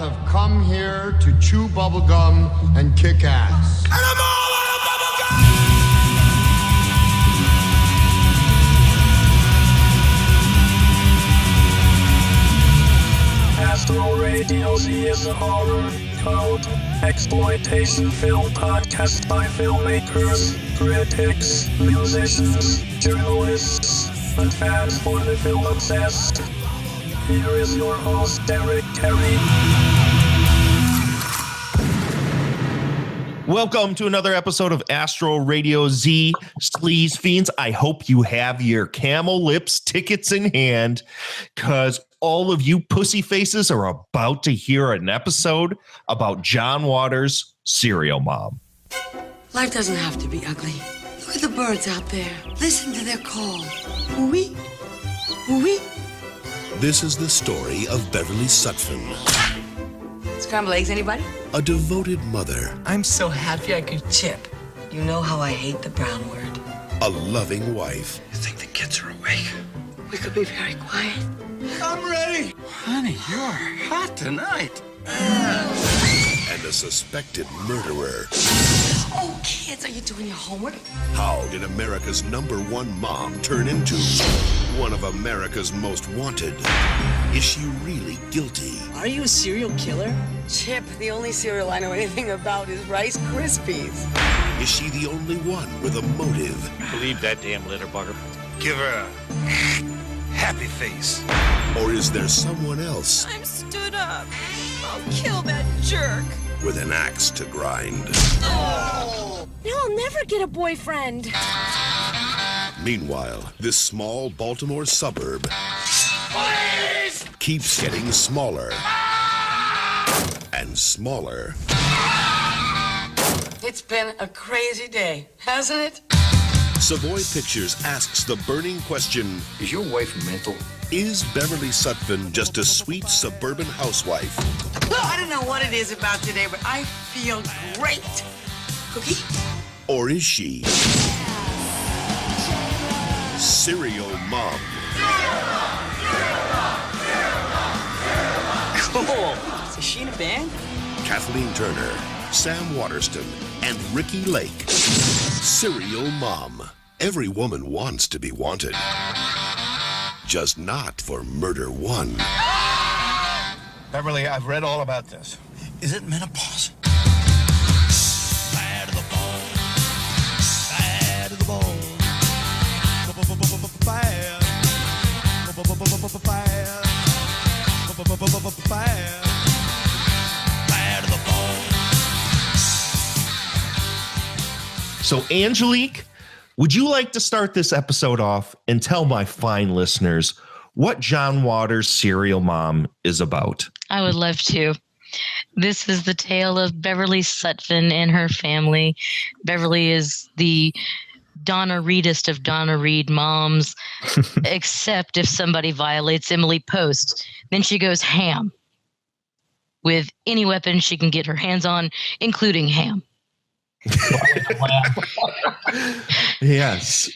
have come here to chew bubblegum and kick ass. And I'm all out of bubblegum! Astro Radios is a horror, cult, exploitation film podcast by filmmakers, critics, musicians, journalists, and fans for the film obsessed. Here is your host, Derek Terry. Welcome to another episode of Astro Radio Z Sleaze Fiends. I hope you have your camel lips tickets in hand, because all of you pussy faces are about to hear an episode about John Waters' Serial Mom. Life doesn't have to be ugly. Look at the birds out there. Listen to their call. Wee, wee. This is the story of Beverly Sutphin. Scrambled eggs, anybody? A devoted mother. I'm so happy I could chip. You know how I hate the brown word. A loving wife. You think the kids are awake? We could be very quiet. I'm ready. Honey, you're hot tonight. And a suspected murderer. Oh, kids, are you doing your homework? How did America's #1 mom turn into one of America's most wanted? Is she really guilty? Are you a serial killer? Chip, the only cereal I know anything about is Rice Krispies. Is she the only one with a motive? Believe that damn litter bugger. Give her a happy face. Or is there someone else I'm stood up. I'll kill that jerk. with an axe to grind? No, I'll never get a boyfriend. Meanwhile, this small Baltimore suburb keeps getting smaller and smaller. It's been a crazy day, hasn't it? Savoy Pictures asks the burning question, Is your wife mental? is Beverly Sutphin just a sweet suburban housewife? I don't know what it is about today, but I feel great. Cookie? Or is she Serial Mom? Cool. Is she in a band? Kathleen Turner, Sam Waterston, and Ricky Lake. Serial Mom. Every woman wants to be wanted. Just not for Murder One. Beverly, I've read all about this. Is it menopause? Bad to the bone. Bad to the bone. Bad. Bad to the bone. So, Angelique, would you like to start this episode off and tell my fine listeners what John Waters' Serial Mom is about? I would love to. This is the tale of Beverly Sutphin and her family. Beverly is the Donna Reedest of Donna Reed moms, except if somebody violates Emily Post. Then she goes ham with any weapon she can get her hands on, including ham. Yes.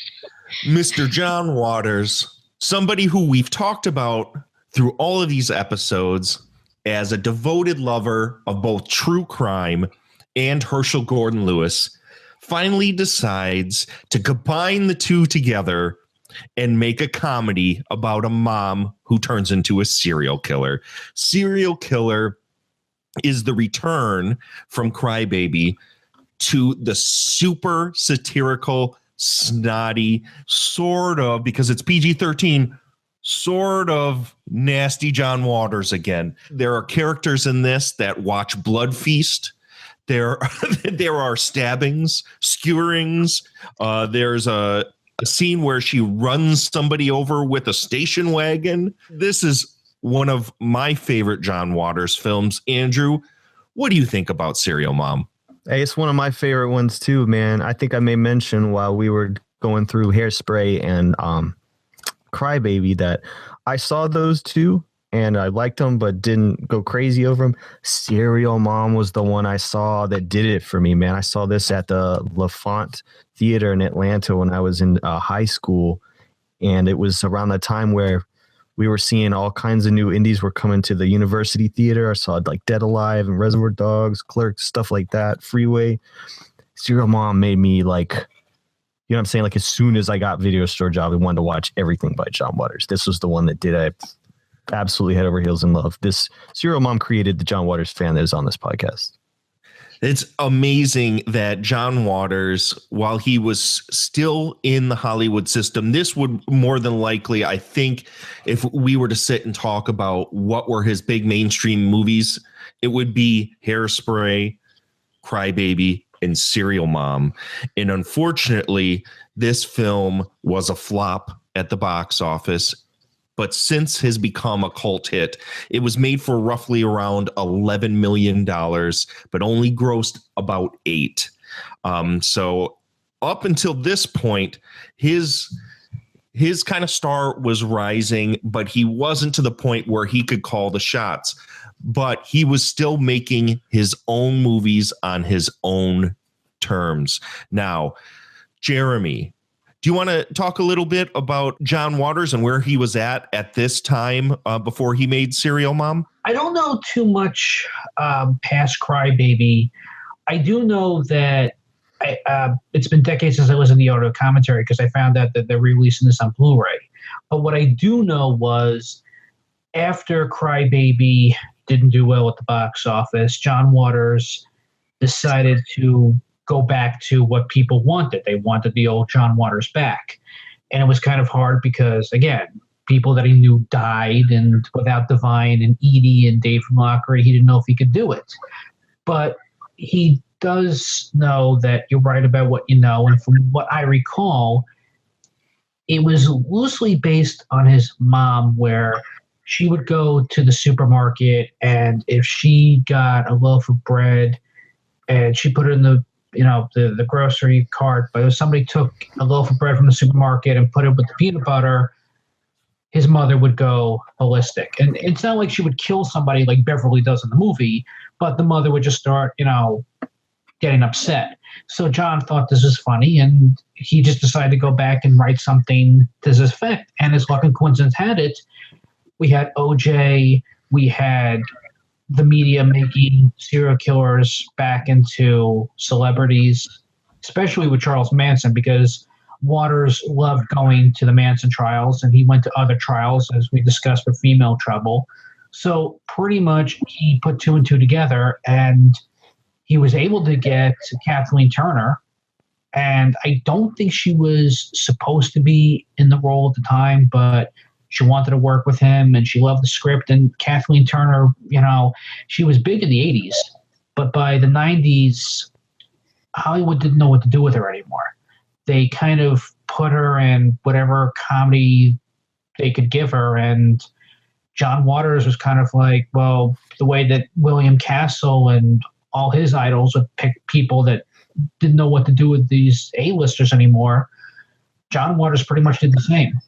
Mr. John Waters, somebody who we've talked about through all of these episodes as a devoted lover of both true crime and Herschel Gordon Lewis, finally decides to combine the two together and make a comedy about a mom who turns into a serial killer. Serial Killer is the return from Crybaby to the super satirical, snotty, sort of, because it's PG-13, sort of nasty John Waters again. There are characters in this that watch Blood Feast. There are stabbings, skewerings. There's a scene where she runs somebody over with a station wagon. This is one of my favorite John Waters films. Andrew, what do you think about Serial Mom? Hey, it's one of my favorite ones too, man. I think I may mention while we were going through Hairspray and Crybaby that I saw those two and I liked them but didn't go crazy over them. Serial Mom was the one I saw that did it for me, man. I saw this at the LaFont Theater in Atlanta when I was in high school, and it was around the time where we were seeing all kinds of new indies were coming to the University Theater. I saw like Dead Alive and Reservoir Dogs, Clerks, stuff like that. Freeway. Serial Mom made me like, you know what I'm saying? Like as soon as I got Video Store Job, I wanted to watch everything by John Waters. This was the one that did. I absolutely head over heels in love. This Serial Mom created the John Waters fan that is on this podcast. It's amazing that John Waters, while he was still in the Hollywood system, this would more than likely, I think, if we were to sit and talk about what were his big mainstream movies, it would be Hairspray, Crybaby, and Serial Mom. And unfortunately, this film was a flop at the box office. But since has become a cult hit, it was made for roughly around $11 million, but only grossed about $8 million. So up until this point, his kind of star was rising, but he wasn't to the point where he could call the shots. But he was still making his own movies on his own terms. Now, Jeremy, do you want to talk a little bit about John Waters and where he was at this time before he made Serial Mom? I don't know too much past Crybaby. I do know that it's been decades since I listened to the audio commentary because I found out that they're releasing this on Blu-ray. But what I do know was after Crybaby didn't do well at the box office, John Waters decided to go back to what people wanted. They wanted the old John Waters back. And it was kind of hard because, again, people that he knew died, and without Divine and Edie and Dave from Lockery, he didn't know if he could do it. But he does know that you're right about what you know. And from what I recall, it was loosely based on his mom, where she would go to the supermarket, and if she got a loaf of bread and she put it in the grocery cart, but if somebody took a loaf of bread from the supermarket and put it with the peanut butter, his mother would go ballistic. And it's not like she would kill somebody like Beverly does in the movie, but the mother would just start, getting upset. So John thought this was funny, and he just decided to go back and write something to this effect. And as luck and coincidence had it, we had OJ, we had the media making serial killers back into celebrities, especially with Charles Manson, because Waters loved going to the Manson trials, and he went to other trials, as we discussed, for female trouble. So pretty much he put two and two together, and he was able to get Kathleen Turner. And I don't think she was supposed to be in the role at the time, but she wanted to work with him, and she loved the script. And Kathleen Turner, she was big in the 80s, but by the 90s, Hollywood didn't know what to do with her anymore. They kind of put her in whatever comedy they could give her. And John Waters was kind of like, well, the way that William Castle and all his idols would pick people that didn't know what to do with these A-listers anymore, John Waters pretty much did the same.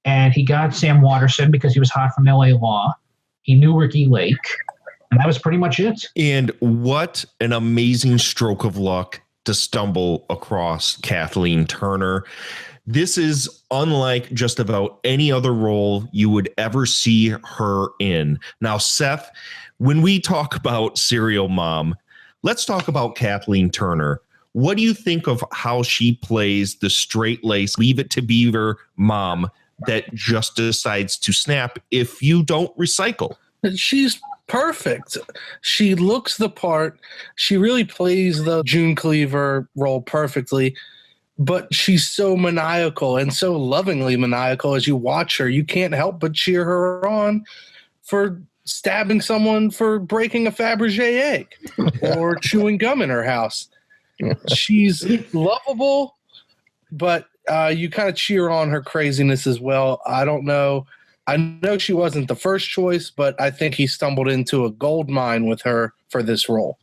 And he got Sam Waterston because he was hot from LA Law. He knew Ricky Lake, and that was pretty much it. And what an amazing stroke of luck to stumble across Kathleen Turner. This is unlike just about any other role you would ever see her in. Now, Seth, when we talk about Serial Mom, let's talk about Kathleen Turner. What do you think of how she plays the straight-laced, Leave It to Beaver mom that just decides to snap if you don't recycle? She's perfect. She looks the part. She really plays the June Cleaver role perfectly, but she's so maniacal and so lovingly maniacal as you watch her. You can't help but cheer her on for stabbing someone for breaking a Fabergé egg or chewing gum in her house. She's lovable, but you kind of cheer on her craziness as well. I don't know. I know she wasn't the first choice, but I think he stumbled into a gold mine with her for this role.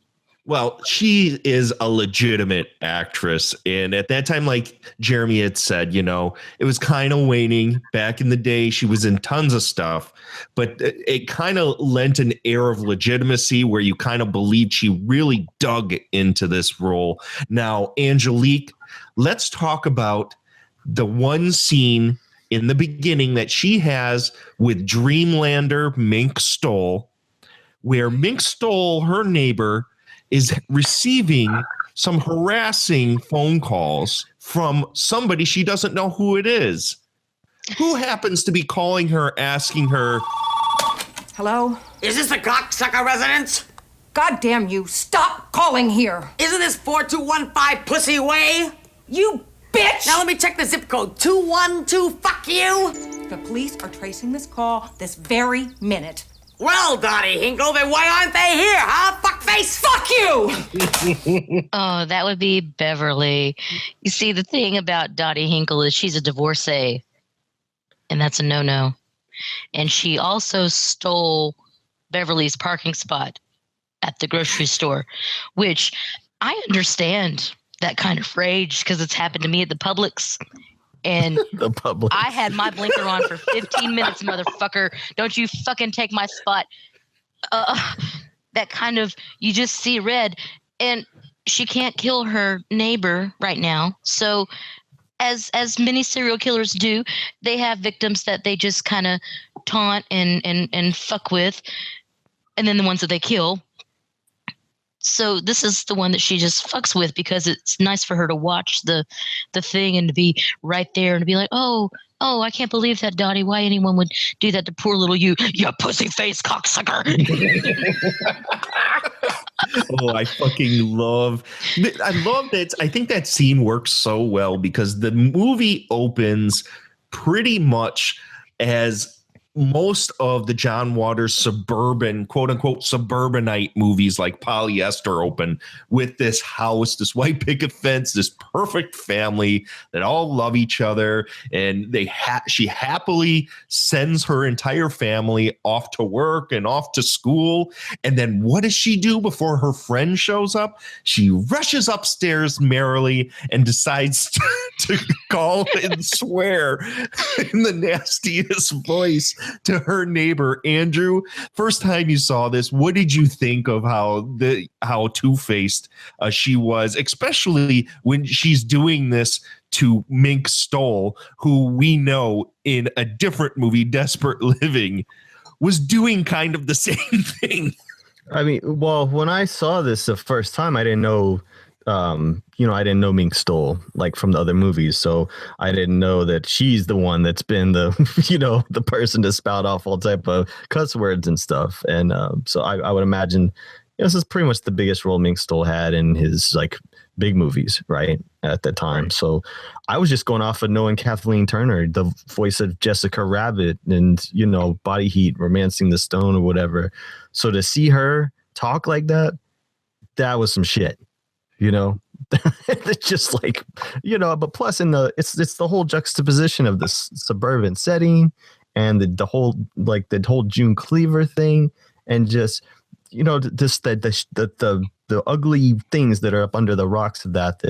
Well, she is a legitimate actress. And at that time, like Jeremy had said, it was kind of waning. Back in the day, she was in tons of stuff, but it kind of lent an air of legitimacy where you kind of believed she really dug into this role. Now, Angelique, let's talk about the one scene in the beginning that she has with Dreamlander Mink Stole, where Mink Stole, her neighbor, is receiving some harassing phone calls from somebody she doesn't know who it is. Who happens to be calling her, asking her, Hello? Is this the cocksucker residence? God damn you, stop calling here! Isn't this 4215 Pussy Way? You bitch! Now let me check the zip code. 212, fuck you! The police are tracing this call this very minute. Well, Dottie Hinkle, then why aren't they here, huh? Fuckface! Fuck you! Oh, that would be Beverly. You see, the thing about Dottie Hinkle is she's a divorcee, and that's a no-no. And she also stole Beverly's parking spot at the grocery store, which I understand that kind of rage because it's happened to me at the Publix. And The Publix. I had my blinker on for 15 minutes, motherfucker. Don't you fucking take my spot. That kind of, you just see red. And she can't kill her neighbor right now. So as many serial killers do, they have victims that they just kind of taunt and fuck with. And then the ones that they kill. So this is the one that she just fucks with because it's nice for her to watch the thing and to be right there and to be like, oh, I can't believe that, Dottie. Why anyone would do that to poor little you pussy face cocksucker. oh, I love that. I think that scene works so well because the movie opens pretty much as most of the John Waters suburban, quote unquote, suburbanite movies like Polyester open with this house, this white picket fence, this perfect family that all love each other. And she happily sends her entire family off to work and off to school. And then what does she do before her friend shows up? She rushes upstairs merrily and decides to call and swear in the nastiest voice to her neighbor, Andrew. First time you saw this, what did you think of how two-faced she was, especially when she's doing this to Mink Stole, who we know in a different movie, Desperate Living, was doing kind of the same thing? I mean, well, when I saw this the first time, I didn't know I didn't know Mink Stole like from the other movies. So I didn't know that she's the one that's been the, the person to spout off all type of cuss words and stuff. And so I would imagine this is pretty much the biggest role Mink Stole had in his like big movies, right, at the time. Right. So I was just going off of knowing Kathleen Turner, the voice of Jessica Rabbit and, Body Heat, Romancing the Stone or whatever. So to see her talk like that was some shit. It's just like, but plus it's the whole juxtaposition of this suburban setting and the whole June Cleaver thing and just, the ugly things that are up under the rocks of that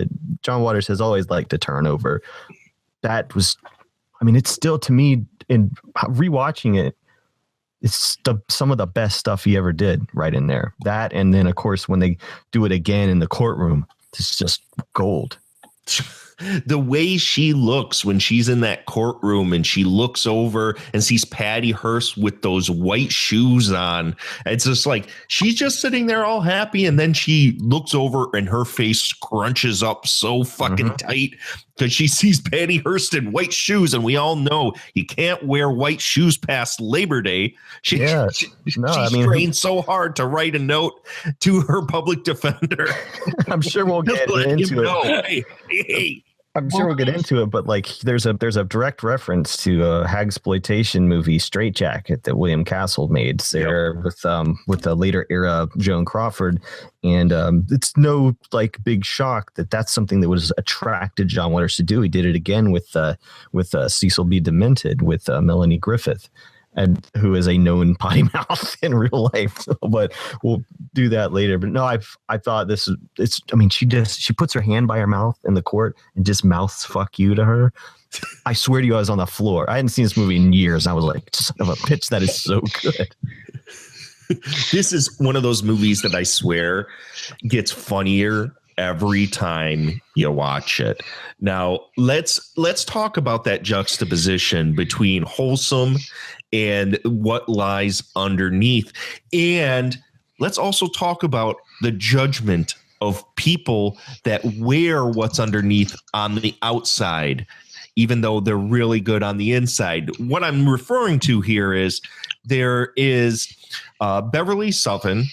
John Waters has always liked to turn over. That was, it's still to me in rewatching it, it's some of the best stuff he ever did right in there. That, and then of course when they do it again in the courtroom, it's just gold. The way she looks when she's in that courtroom and she looks over and sees Patty Hearst with those white shoes on. It's just like she's just sitting there all happy. And then she looks over and her face scrunches up so fucking tight because she sees Patty Hearst in white shoes. And we all know you can't wear white shoes past Labor Day. She trained so hard to write a note to her public defender. I'm sure we'll get into it. Hey. I'm sure we'll get into it, but like there's a direct reference to a hagsploitation movie, Straight Jacket, that William Castle made there with the later era Joan Crawford, and it's no like big shock that that's something that was attracted John Waters to do. He did it again with Cecil B. Demented with Melanie Griffith, and who is a known potty mouth in real life, but we'll do that later. But no, I thought she puts her hand by her mouth in the court and just mouths "fuck you" to her. I swear to you, I was on the floor. I hadn't seen this movie in years. I was like, just of a pitch that is so good. This is one of those movies that I swear gets funnier every time you watch it. Now, let's talk about that juxtaposition between wholesome and what lies underneath. And let's also talk about the judgment of people that wear what's underneath on the outside, even though they're really good on the inside. What I'm referring to here is there is Beverly Sutton,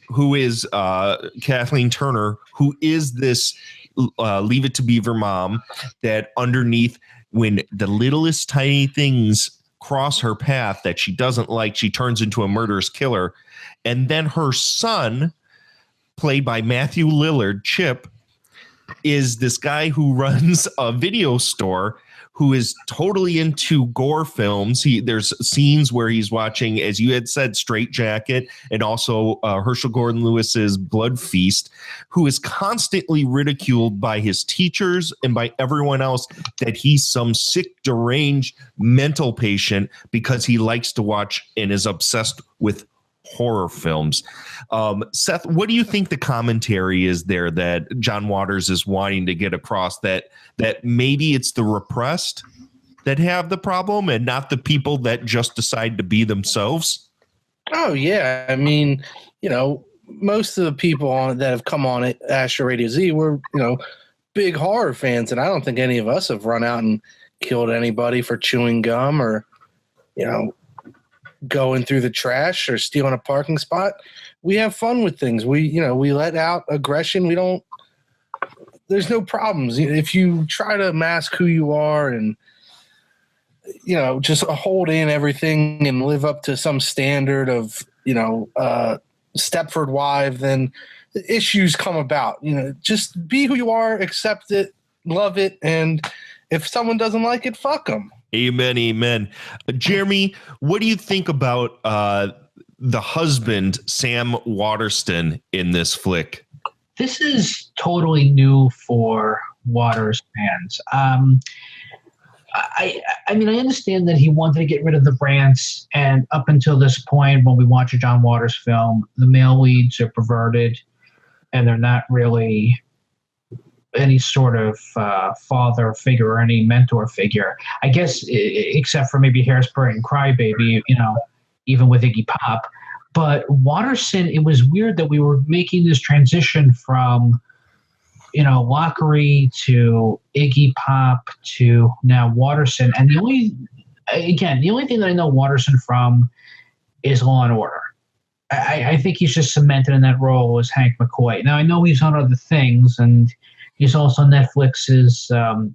who is Kathleen Turner, who is this Leave It to Beaver mom that underneath, when the littlest tiny things cross her path that she doesn't like, she turns into a murderous killer. And then her son, played by Matthew Lillard, Chip, is this guy who runs a video store who is totally into gore films. There's scenes where he's watching, as you had said, Straight Jacket, and also Herschel Gordon Lewis's Blood Feast, who is constantly ridiculed by his teachers and by everyone else that he's some sick, deranged mental patient because he likes to watch and is obsessed with horror films. Seth, what do you think the commentary is there that John Waters is wanting to get across, that maybe it's the repressed that have the problem and not the people that just decide to be themselves? Oh, yeah. I mean, most of the people that have come on at Astro Radio Z were, big horror fans, and I don't think any of us have run out and killed anybody for chewing gum or, going through the trash or stealing a parking spot. We have fun with things. We let out aggression. There's no problems. If you try to mask who you are and, just hold in everything and live up to some standard of, Stepford wife, then issues come about. Just be who you are, accept it, love it. And if someone doesn't like it, fuck them. Amen, amen. Jeremy, what do you think about the husband, Sam Waterston, in this flick? This is totally new for Waters fans. I mean, I understand that he wanted to get rid of the Brants, and up until this point, when we watch a John Waters film, the male leads are perverted, and they're not really any sort of father figure or any mentor figure, I guess, except for maybe Hairspray and Crybaby, even with Iggy Pop. But Watterson, it was weird that we were making this transition from, Lockery to Iggy Pop to now Watterson. And the only thing that I know Watterson from is Law and Order. I think he's just cemented in that role as Hank McCoy. Now, I know he's on other things, and he's also on Netflix's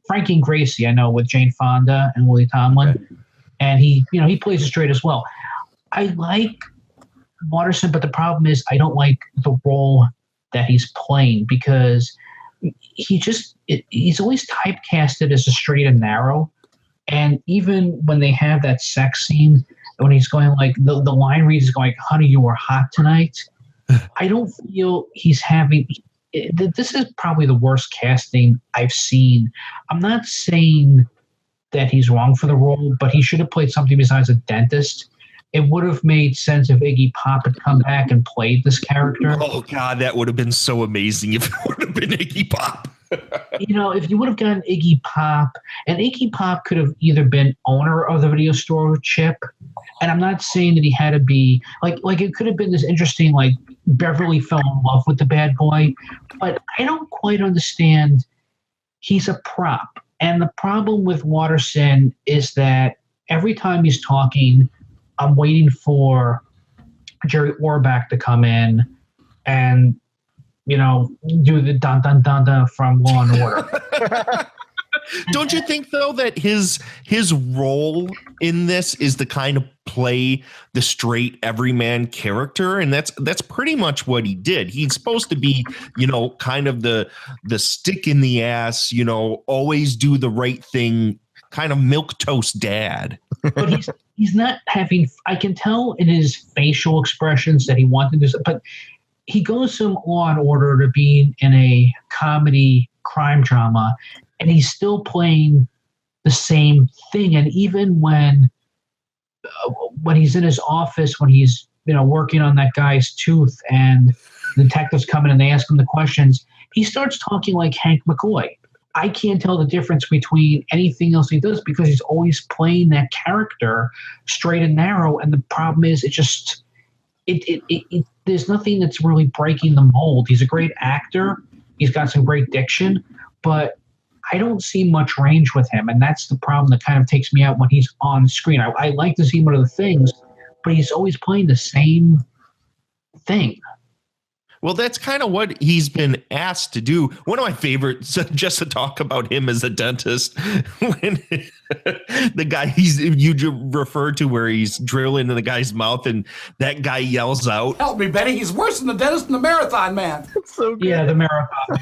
Frankie and Gracie, I know, with Jane Fonda and Lily Tomlin. Okay. And he plays it straight as well. I like Watterson, but the problem is I don't like the role that he's playing because he's always typecasted as a straight and narrow. And even when they have that sex scene, when he's going like, the line reads going, "Honey, you are hot tonight." I don't feel he's having... This is probably the worst casting I've seen. I'm not saying that he's wrong for the role, but he should have played something besides a dentist. It would have made sense if Iggy Pop had come back and played this character. Oh, God, that would have been so amazing if it would have been Iggy Pop. If you would have gotten Iggy Pop, and Iggy Pop could have either been owner of the video store Chip, and I'm not saying that he had to be, like it could have been this interesting, like, Beverly fell in love with the bad boy, but I don't quite understand. He's a prop. And the problem with Watterson is that every time he's talking, I'm waiting for Jerry Orbach to come in and, do the dun dun dun dun from Law and Order. Don't you think, though, that his role in this is to kind of play the straight everyman character? And that's pretty much what he did. He's supposed to be, kind of the stick in the ass, always do the right thing, kind of milquetoast dad. But he's not having... I can tell in his facial expressions that he wanted to do, but he goes from Law and Order to being in a comedy crime drama, and he's still playing the same thing. And even when he's in his office, when he's working on that guy's tooth, and the detectives come in and they ask him the questions, he starts talking like Hank McCoy. I can't tell the difference between anything else he does because he's always playing that character straight and narrow. And the problem is, there's nothing that's really breaking the mold. He's a great actor. He's got some great diction, but I don't see much range with him. And that's the problem that kind of takes me out when he's on screen. I like to see him in other things, but he's always playing the same thing. Well, that's kind of what he's been asked to do. One of my favorites, just to talk about him as a dentist, when the guy you referred to where he's drilling in the guy's mouth and that guy yells out, "Help me, Betty. He's worse than the dentist and the marathon man." So good. Yeah, the marathon.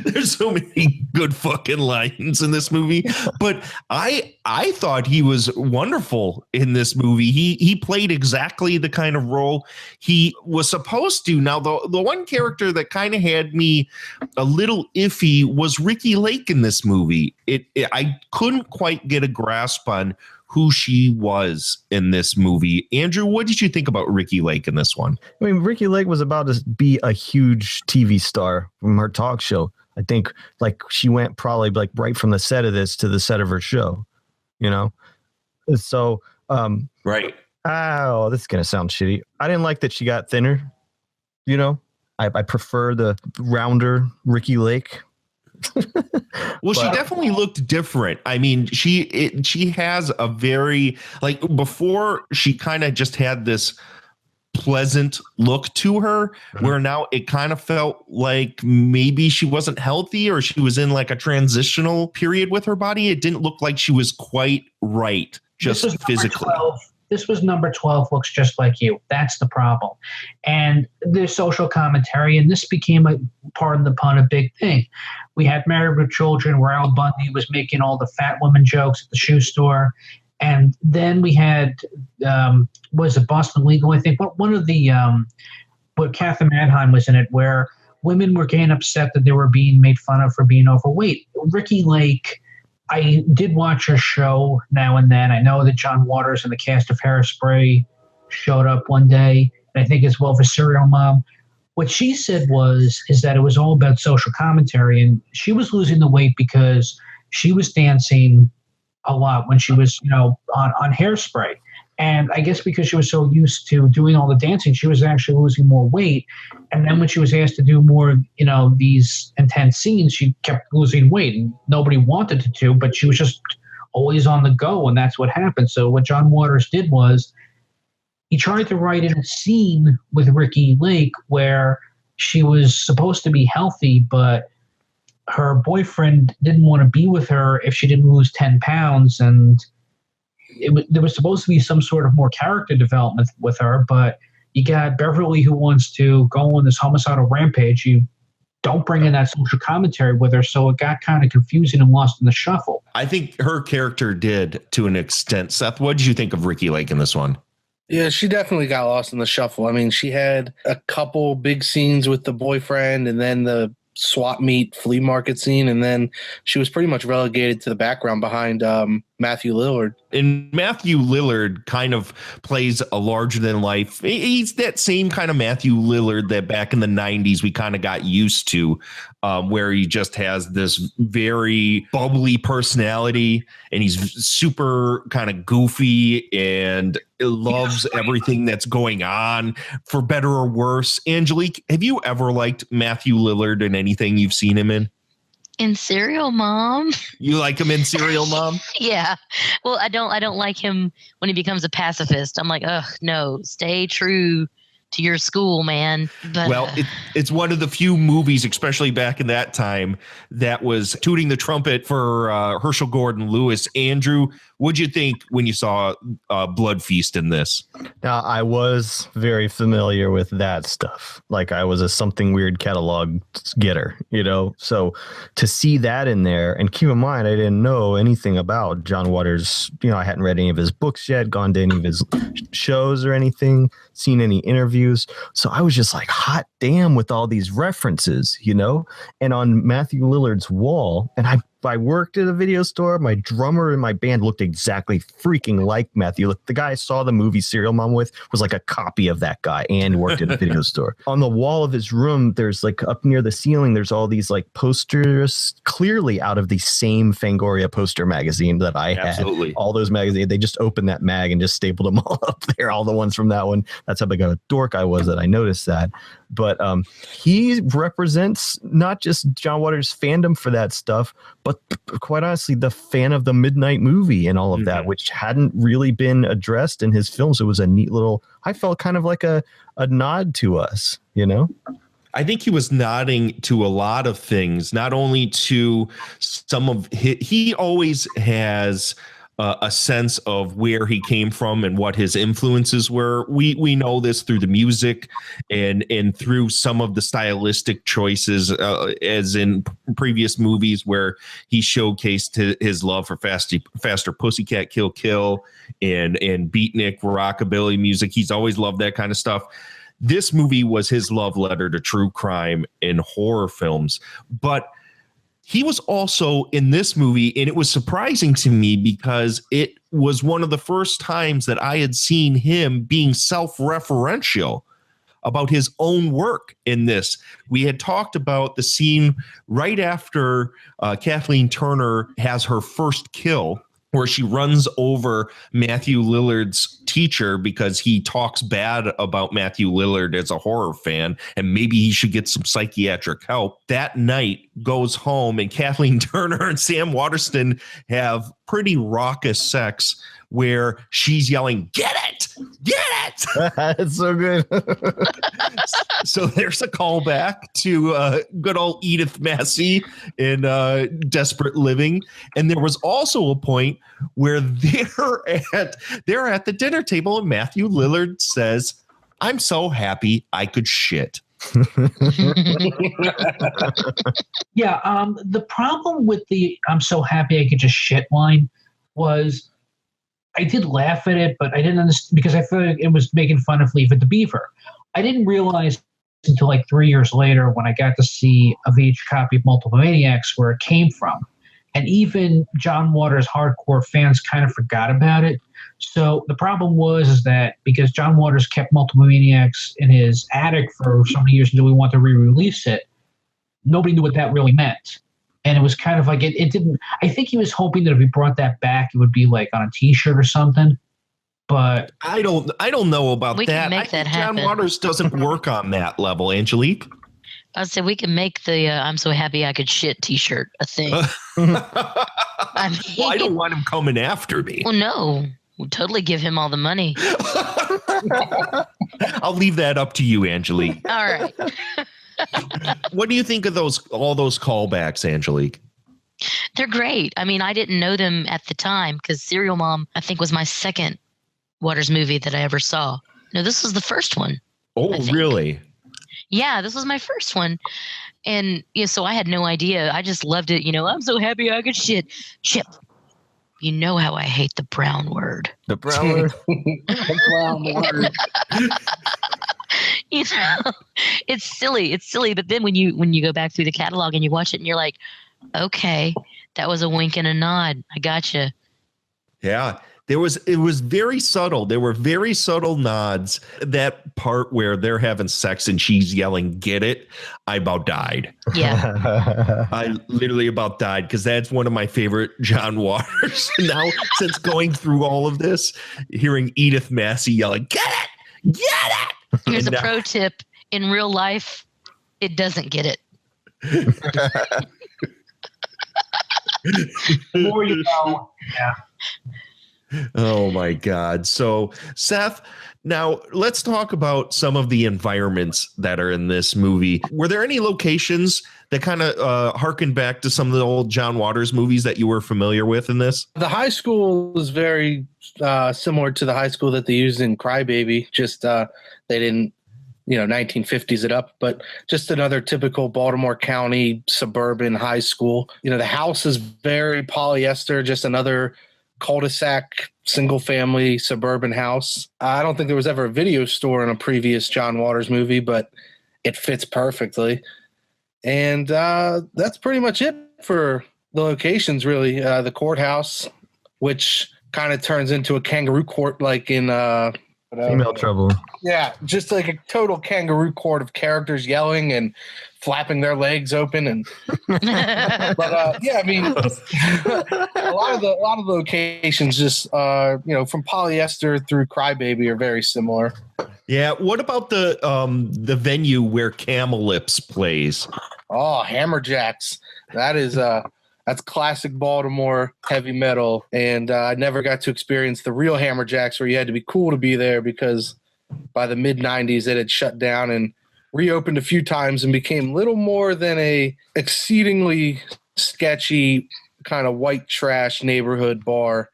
There's so many good fucking lines in this movie, but I thought he was wonderful in this movie. He played exactly the kind of role he was supposed to. Now, the one character that kind of had me a little iffy was Ricky Lake in this movie. I couldn't quite get a grasp on who she was in this movie. Andrew, what did you think about Ricky Lake in this one? I mean, Ricky Lake was about to be a huge TV star from her talk show. I think like she went probably like right from the set of this to the set of her show, you know? So, right. Oh, this is going to sound shitty. I didn't like that she got thinner, you know? I prefer the rounder Ricky Lake. Well, she definitely looked different. I mean, she has a very, like, before she kind of just had this pleasant look to her, where now it kind of felt like maybe she wasn't healthy or she was in like a transitional period with her body. It didn't look like she was quite right, just physically. This was number 12, looks just like you. That's the problem. And there's social commentary, and this became, pardon the pun, a big thing. We had Married with Children, where Al Bundy was making all the fat woman jokes at the shoe store. And then we had, was it Boston Legal, I think? One of the, where Kathy Manheim was in it, where women were getting upset that they were being made fun of for being overweight. Ricky Lake, I did watch her show now and then. I know that John Waters and the cast of Hairspray showed up one day, and I think as well for Serial Mom. What she said is that it was all about social commentary, and she was losing the weight because she was dancing a lot when she was, on Hairspray. And I guess because she was so used to doing all the dancing, she was actually losing more weight. And then when she was asked to do more, these intense scenes, she kept losing weight. And nobody wanted her to, but she was just always on the go, and that's what happened. So what John Waters did was he tried to write in a scene with Ricky Lake where she was supposed to be healthy, but her boyfriend didn't want to be with her if she didn't lose 10 pounds. And there was supposed to be some sort of more character development with her, but you got Beverly who wants to go on this homicidal rampage. You don't bring in that social commentary with her, so it got kind of confusing and lost in the shuffle. I think her character did to an extent. Seth, what did you think of Ricky Lake in this one? Yeah, she definitely got lost in the shuffle. I mean, she had a couple big scenes with the boyfriend and then the swap meet flea market scene, and then she was pretty much relegated to the background behind Matthew Lillard. And Matthew Lillard kind of plays a larger than life. He's that same kind of Matthew Lillard that back in the 90s we kind of got used to, where he just has this very bubbly personality and he's super kind of goofy and loves everything that's going on, for better or worse. Angelique, have you ever liked Matthew Lillard in anything you've seen him in? In Serial Mom. You like him in Serial Mom? Yeah. Well, I don't like him when he becomes a pacifist. I'm like, ugh, no, stay true to your school, man. But, well, it's one of the few movies, especially back in that time, that was tooting the trumpet for Herschel Gordon Lewis. Andrew, what'd you think when you saw Blood Feast in this? Now, I was very familiar with that stuff. Like, I was a Something Weird catalog getter, So to see that in there, and keep in mind, I didn't know anything about John Waters. I hadn't read any of his books yet, gone to any of his shows or anything, seen any interviews. So I was just like, hot damn with all these references, And on Matthew Lillard's wall, and I I worked at a video store. My drummer in my band looked exactly freaking like Matthew. The guy I saw the movie Serial Mom with was like a copy of that guy and worked at a video store. On the wall of his room, there's like up near the ceiling, there's all these like posters clearly out of the same Fangoria poster magazine that I had. Absolutely. All those magazines, they just opened that mag and just stapled them all up there. All the ones from that one. That's how big of a dork I was that I noticed that. But he represents not just John Waters' fandom for that stuff, but quite honestly, the fan of the Midnight Movie and all of that, which hadn't really been addressed in his films. It was a neat little, I felt kind of like a nod to us, you know? I think he was nodding to a lot of things, not only to some of he always has a sense of where he came from and what his influences were. We know this through the music and through some of the stylistic choices, as in previous movies where he showcased his love for faster Pussycat Kill Kill and beatnik rockabilly music. He's always loved that kind of stuff. This movie was his love letter to true crime and horror films, but he was also in this movie, and it was surprising to me because it was one of the first times that I had seen him being self-referential about his own work in this. We had talked about the scene right after Kathleen Turner has her first kill, where she runs over Matthew Lillard's teacher because he talks bad about Matthew Lillard as a horror fan, and maybe he should get some psychiatric help. That night goes home, and Kathleen Turner and Sam Waterston have pretty raucous sex where she's yelling, "Get it! Get it!" It's so good. So there's a callback to good old Edith Massey in Desperate Living. And there was also a point where they're at the dinner table and Matthew Lillard says, "I'm so happy I could shit." Yeah, the problem with the "I'm so happy I could just shit" line was I did laugh at it, but I didn't understand because I felt like it was making fun of Leave It to Beaver. I didn't realize until like 3 years later when I got to see a VH copy of Multiple Maniacs where it came from. And even John Waters' hardcore fans kind of forgot about it. So the problem was that because John Waters kept Multiple Maniacs in his attic for so many years until we wanted to re-release it, nobody knew what that really meant. And it was kind of like it didn't. I think he was hoping that if he brought that back, it would be like on a T-shirt or something. But I don't know about We that. can make that John happen. Waters doesn't work on that level, Angelique. I said we can make the "I'm so happy I could shit" T-shirt a thing. I mean, Well, I don't want him coming after me. well, no, we'll totally give him all the money. I'll leave that up to you, Angelique. All right. What do you think of all those callbacks, Angelique? They're great. I mean, I didn't know them at the time because Serial Mom, I think, was my second Waters movie that I ever saw. No, this was the first one. Oh, really? Yeah, this was my first one. And yeah, so I had no idea. I just loved it. I'm so happy I could shit. Chip, you know how I hate the brown word. The brown word. The brown word. It's silly. It's silly. But then when you go back through the catalog and you watch it and you're like, okay, that was a wink and a nod. I gotcha. Yeah. It was very subtle. There were very subtle nods. That part where they're having sex and she's yelling, "Get it!" I about died. Yeah. I literally about died because that's one of my favorite John Waters. Now, since going through all of this, hearing Edith Massey yelling, "Get it! Get it!" Here's a pro tip. In real life, it doesn't get it. the more you know, yeah. Oh my God. So Seth, now let's talk about some of the environments that are in this movie. Were there any locations that kind of harken back to some of the old John Waters movies that you were familiar with in this? The high school was very similar to the high school that they used in Crybaby. Just they didn't, 1950s it up, but just another typical Baltimore County suburban high school. The house is very polyester, just another cul-de-sac, single family suburban house. I don't think there was ever a video store in a previous John Waters movie, but it fits perfectly. And that's pretty much it for the locations, really. The courthouse, which kind of turns into a kangaroo court, like in Female Trouble. Yeah, just like a total kangaroo court of characters yelling and flapping their legs open, and yeah, I mean, a lot of the locations just from polyester through Crybaby are very similar. Yeah. What about the venue where Camel Lips plays? Oh, Hammerjacks. That is that's classic Baltimore heavy metal, and I never got to experience the real Hammerjacks where you had to be cool to be there, because by the mid 90s it had shut down and reopened a few times and became little more than a exceedingly sketchy kind of white trash neighborhood bar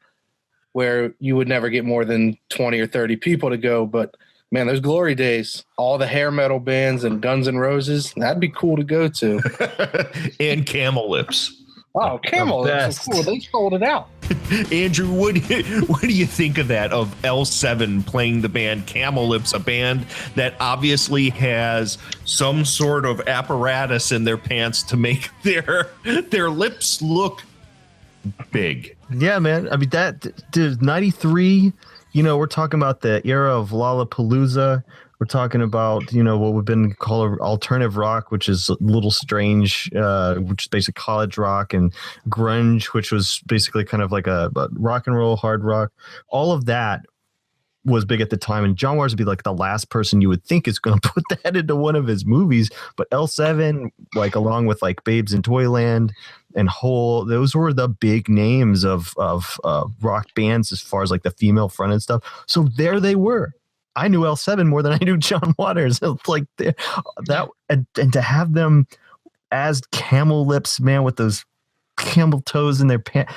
where you would never get more than 20 or 30 people to go. But man, those glory days, all the hair metal bands and Guns N' Roses, that'd be cool to go to. And Camel Lips. Oh, Camel Lips, cool. They sold it out. Andrew, what do you think of that, of L7 playing the band Camel Lips, a band that obviously has some sort of apparatus in their pants to make their lips look big? Yeah, man. I mean, that 93, we're talking about the era of Lollapalooza. We're talking about, what we've been called alternative rock, which is a little strange, which is basically college rock, and grunge, which was basically kind of like a rock and roll, hard rock. All of that was big at the time. And John Waters would be like the last person you would think is going to put that into one of his movies. But L7, like along with like Babes in Toyland and Hole, those were the big names of rock bands as far as like the female front and stuff. So there they were. I knew L7 more than I knew John Waters. It's like that, and to have them as Camel Lips, man, with those camel toes in their pants,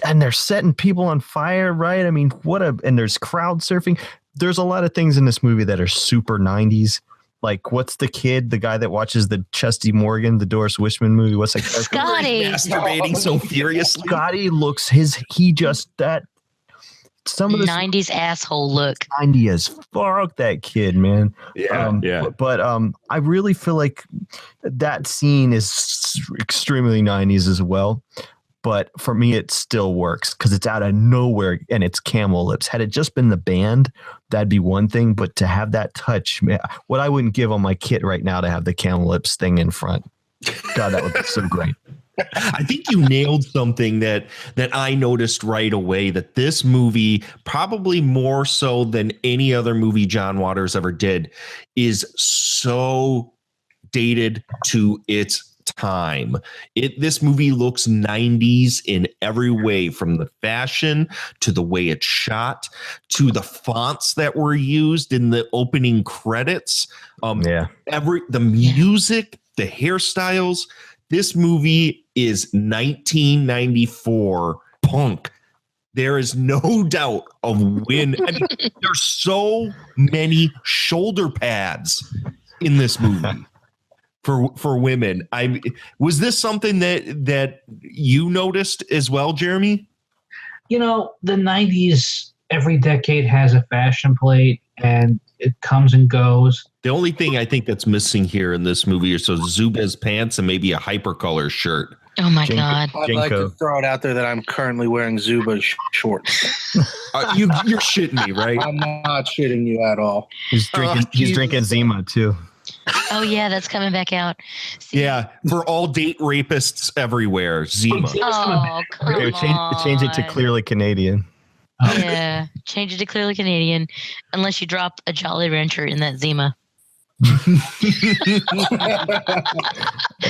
and they're setting people on fire, right? I mean, and there's crowd surfing. There's a lot of things in this movie that are super 90s. Like, what's the kid, the guy that watches the Chesty Morgan, the Doris Wishman movie? What's that? Scotty. Masturbating so furiously. Scotty looks some of the 90s asshole look. 90 as fuck, that kid, man. Yeah. But I really feel like that scene is extremely 90s as well. But for me, it still works because it's out of nowhere and it's Camel Lips. Had it just been the band, that'd be one thing. But to have that touch, man, what I wouldn't give on my kit right now to have the Camel Lips thing in front. God, that would be so great. I think you nailed something that I noticed right away, that this movie, probably more so than any other movie John Waters ever did, is so dated to its time. This movie looks 90s in every way, from the fashion to the way it's shot to the fonts that were used in the opening credits. The music, the hairstyles. This movie is 1994 punk. There is no doubt of when. I mean, there's so many shoulder pads in this movie for women. Was this something that you noticed as well, Jeremy? The 90s, every decade has a fashion plate, and it comes and goes. The only thing I think that's missing here in this movie is those Zubaz pants and maybe a hypercolor shirt. Oh my God. I'd like to throw it out there that I'm currently wearing Zubaz shorts. You're shitting me, right? I'm not shitting you at all. He's drinking Zima too. Oh yeah, that's coming back out. Yeah, for all date rapists everywhere, Zima. Oh, come on. Change it to Clearly Canadian. Yeah, change it to Clearly Canadian, unless you drop a Jolly Rancher in that Zima.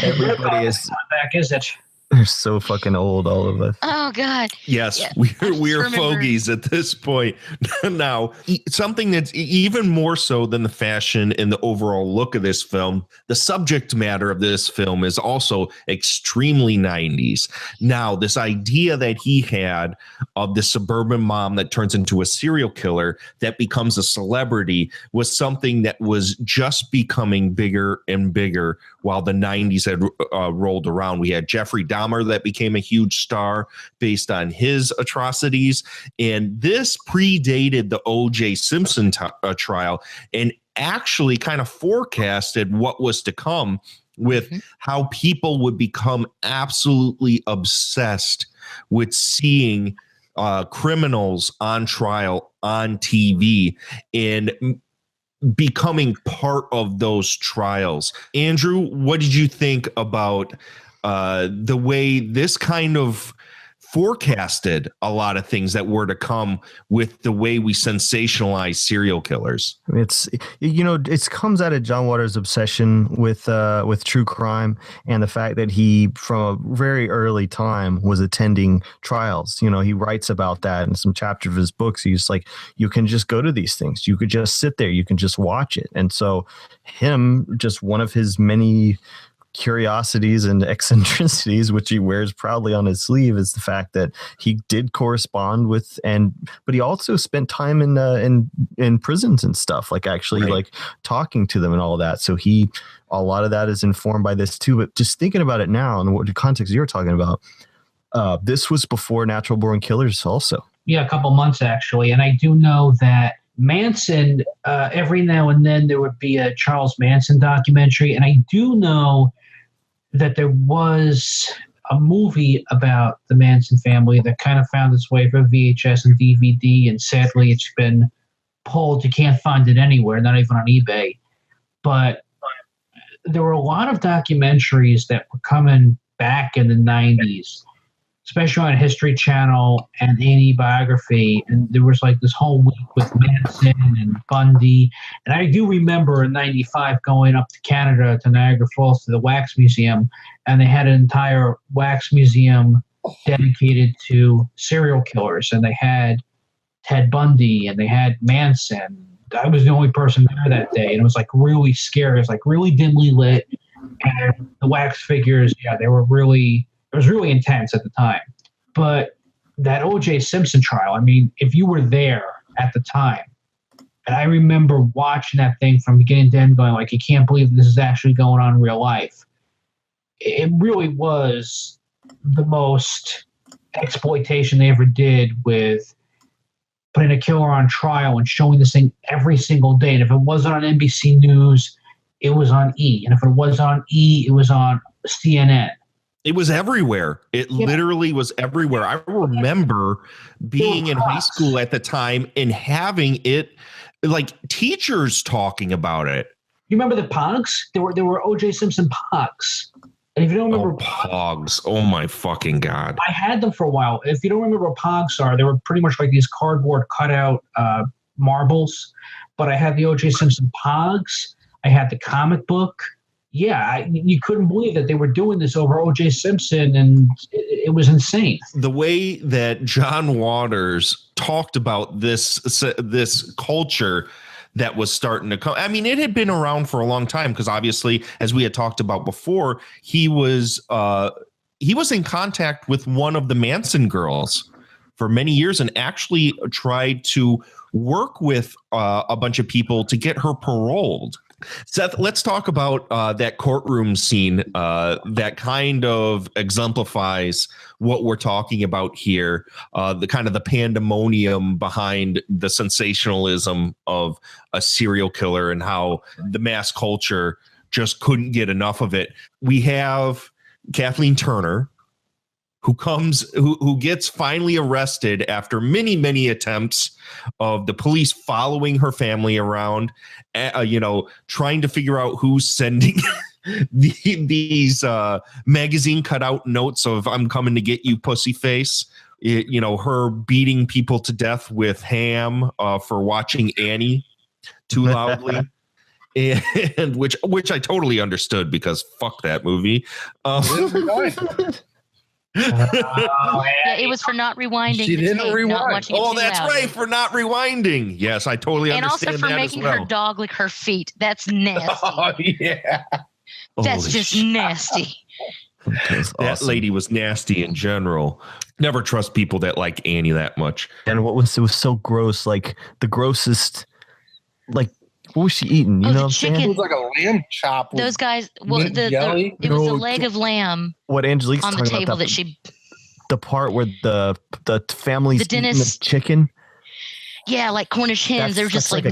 Everybody is back, is it? They're so fucking old, all of us. Oh God. Yes, yeah. we're fogies at this point. Now, something that's even more so than the fashion and the overall look of this film, the subject matter of this film is also extremely 90s. Now, this idea that he had of the suburban mom that turns into a serial killer that becomes a celebrity was something that was just becoming bigger and bigger while the 90s had rolled around. We had Jeffrey Dahmer that became a huge star based on his atrocities. And this predated the O.J. Simpson trial and actually kind of forecasted what was to come with how people would become absolutely obsessed with seeing criminals on trial on TV and becoming part of those trials. Andrew, what did you think about the way this kind of forecasted a lot of things that were to come with the way we sensationalize serial killers? It's, it comes out of John Waters' obsession with true crime and the fact that he, from a very early time, was attending trials. He writes about that in some chapters of his books. He's like, you can just go to these things. You could just sit there. You can just watch it. And so just one of his many curiosities and eccentricities, which he wears proudly on his sleeve, is the fact that he did correspond with, but he also spent time in prisons and stuff, like actually like talking to them and all that. So a lot of that is informed by this too. But just thinking about it now and what the context you're talking about, this was before Natural Born Killers also. Yeah, a couple months actually. And I do know that Manson, every now and then there would be a Charles Manson documentary. And I do know that there was a movie about the Manson family that kind of found its way for VHS and DVD. And sadly, it's been pulled. You can't find it anywhere, not even on eBay. But there were a lot of documentaries that were coming back in the 90s, especially on History Channel and A&E Biography. And there was like this whole week with Manson and Bundy. And I do remember in 95 going up to Canada, to Niagara Falls, to the Wax Museum. And they had an entire wax museum dedicated to serial killers. And they had Ted Bundy and they had Manson. I was the only person there that day. And it was like really scary. It was like really dimly lit. And the wax figures, they were really... It was really intense at the time. But that O.J. Simpson trial, I mean, if you were there at the time, and I remember watching that thing from beginning to end going like, you can't believe this is actually going on in real life. It really was the most exploitation they ever did with putting a killer on trial and showing this thing every single day. And if it wasn't on NBC News, it was on E. And if it was on E, it was on CNN. It was everywhere. It literally was everywhere. I remember being in high school at the time and having it, like teachers talking about it. You remember the Pogs? There were O.J. Simpson Pogs. And if you don't remember Pogs, oh my fucking God. I had them for a while. If you don't remember what Pogs are, they were pretty much like these cardboard cutout marbles. But I had the O.J. Simpson Pogs. I had the comic book. Yeah, you couldn't believe that they were doing this over O.J. Simpson, and it was insane. The way that John Waters talked about this culture that was starting to come. I mean, it had been around for a long time because obviously, as we had talked about before, he was in contact with one of the Manson girls for many years and actually tried to work with a bunch of people to get her paroled. Seth, let's talk about that courtroom scene that kind of exemplifies what we're talking about here, the kind of the pandemonium behind the sensationalism of a serial killer and how the mass culture just couldn't get enough of it. We have Kathleen Turner, who gets finally arrested after many, many attempts of the police following her family around, trying to figure out who's sending these magazine cutout notes of "I'm coming to get you, pussy face." Her beating people to death with ham for watching Annie too loudly. And which I totally understood because fuck that movie. Yeah, it was for not rewinding. She didn't rewind. Not watching it that's loudly. right, for not rewinding. Yes, I totally understand that. And also for making her dog lick her feet. That's nasty. Oh yeah, that's just nasty. That lady was nasty in general. Never trust people that like Annie that much. And it was so gross, like the grossest, like. What was she eating? You know what I'm saying? It was like a lamb chop. Those guys, it was a leg of lamb. What Angelique's on the talking table about, that she. The part where the family's the dentist eating the chicken. Yeah, like Cornish hens. They're just like,